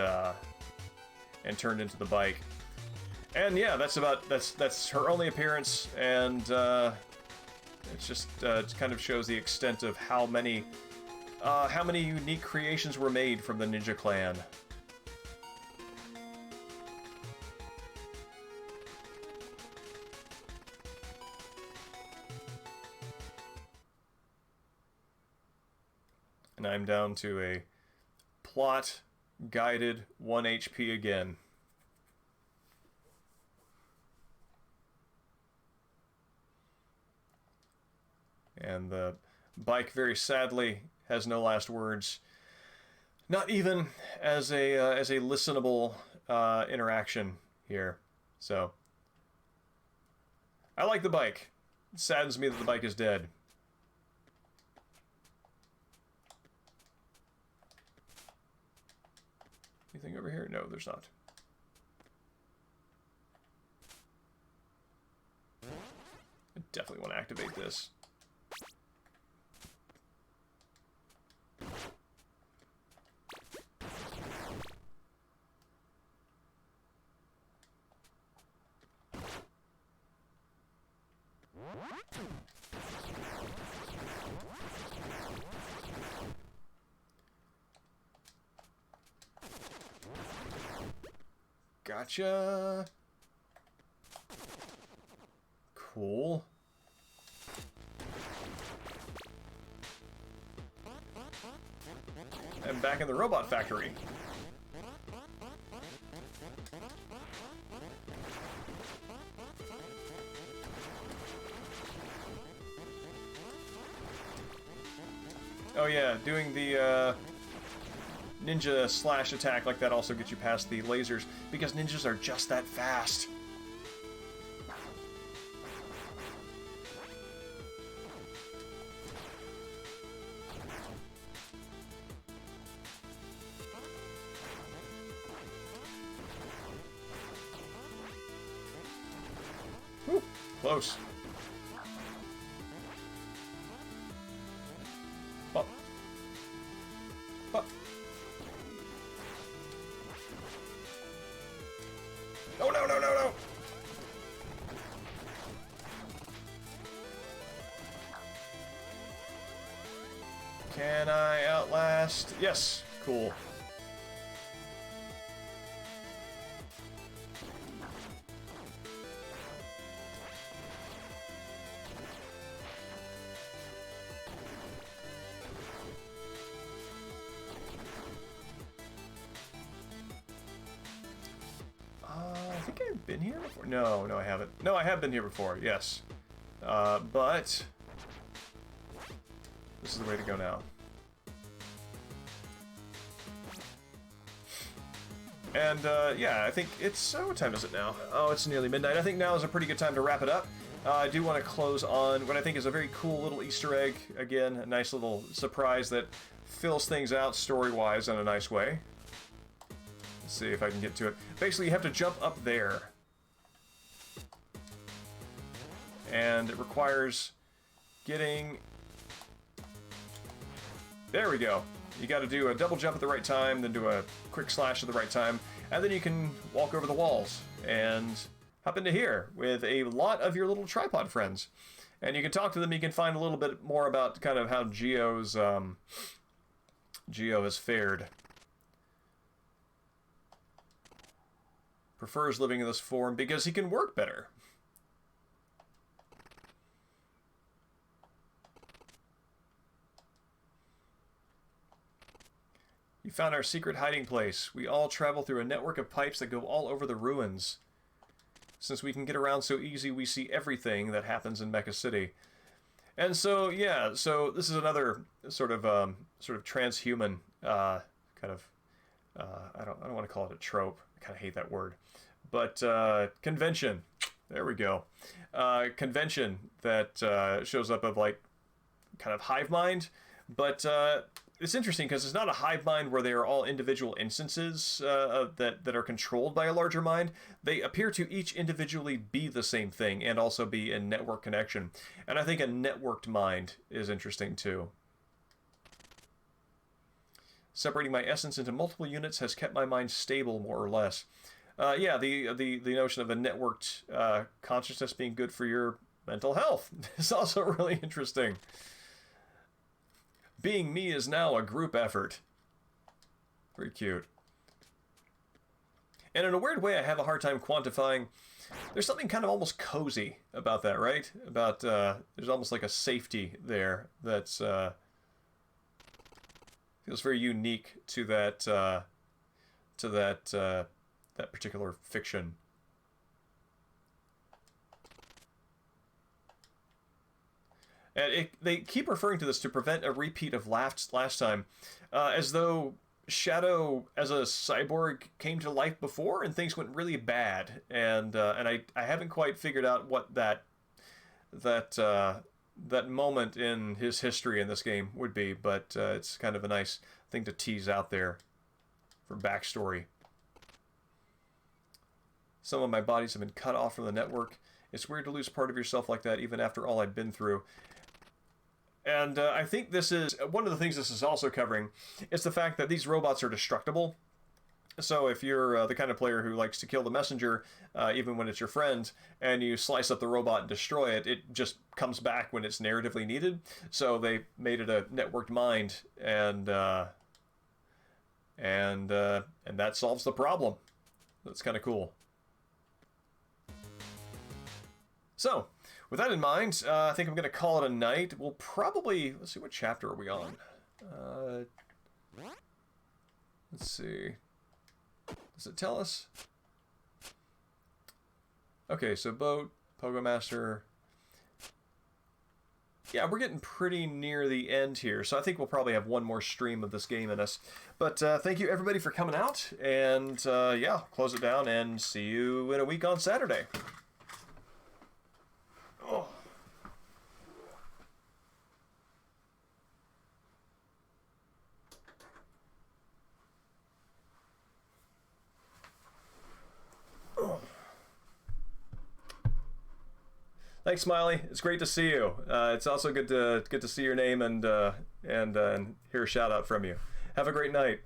Speaker 1: turned into the bike. And yeah, that's her only appearance, and it's just it kind of shows the extent of how many unique creations were made from the Ninja Clan. And I'm down to a plot-guided 1 HP again. And the bike, very sadly, has no last words. Not even as a listenable interaction here. So, I like the bike. It saddens me that the bike is dead. Anything over here? No, there's not. I definitely want to activate this. Gotcha. Cool. I'm back in the robot factory. Oh yeah, doing the ninja slash attack like that also gets you past the lasers, because ninjas are just that fast. Whew, close. Oh. Oh. Oh, no, no, no, no! Can I outlast? Yes, cool. I think I've been here before. No, no, I haven't. No, I have been here before, yes. But this is the way to go now. And yeah, I think it's, what time is it now? Oh, it's nearly midnight. I think now is a pretty good time to wrap it up. I do want to close on what I think is a very cool little Easter egg. Again, a nice little surprise that fills things out story-wise in a nice way. Let's see if I can get to it. Basically, you have to jump up there. And it requires getting... There we go. You got to do a double jump at the right time, then do a quick slash at the right time, and then you can walk over the walls and hop into here with a lot of your little tripod friends. And you can talk to them, you can find a little bit more about kind of how Geo has fared. Prefers living in this form because he can work better. You found our secret hiding place. We all travel through a network of pipes that go all over the ruins. Since we can get around so easy, we see everything that happens in Mecha City. And so, yeah, so this is another sort of transhuman kind of, I don't want to call it a trope. I kind of hate that word. But convention. There we go. Convention that shows up of like kind of hive mind, but it's interesting because it's not a hive mind where they are all individual instances that are controlled by a larger mind. They appear to each individually be the same thing and also be in network connection. And I think a networked mind is interesting too. Separating my essence into multiple units has kept my mind stable, more or less. Yeah, the notion of a networked consciousness being good for your mental health is also really interesting. Being me is now a group effort. Very cute. And in a weird way, I have a hard time quantifying. There's something kind of almost cozy about that, right? About there's almost like a safety there that's feels very unique to that that particular fiction. And they keep referring to this to prevent a repeat of last time, as though Shadow as a cyborg came to life before and things went really bad, and I haven't quite figured out what that moment in his history in this game would be, but it's kind of a nice thing to tease out there for backstory. Some of my bodies have been cut off from the network. It's weird to lose part of yourself like that, even after all I've been through. And I think this is, one of the things this is also covering, is the fact that these robots are destructible. So if you're the kind of player who likes to kill the messenger, even when it's your friend, and you slice up the robot and destroy it, it just comes back when it's narratively needed. So they made it a networked mind, and that solves the problem. That's kind of cool. So, with that in mind, I think I'm going to call it a night. We'll probably... Let's see, what chapter are we on? Let's see. Does it tell us? Okay, so Boat, Pogo Master... Yeah, we're getting pretty near the end here, so I think we'll probably have one more stream of this game in us. But thank you, everybody, for coming out, and yeah, close it down, and see you in a week on Saturday. Oh. Oh. Thanks, Smiley. It's great to see you. It's also good to see your name and hear a shout out from you. Have a great night.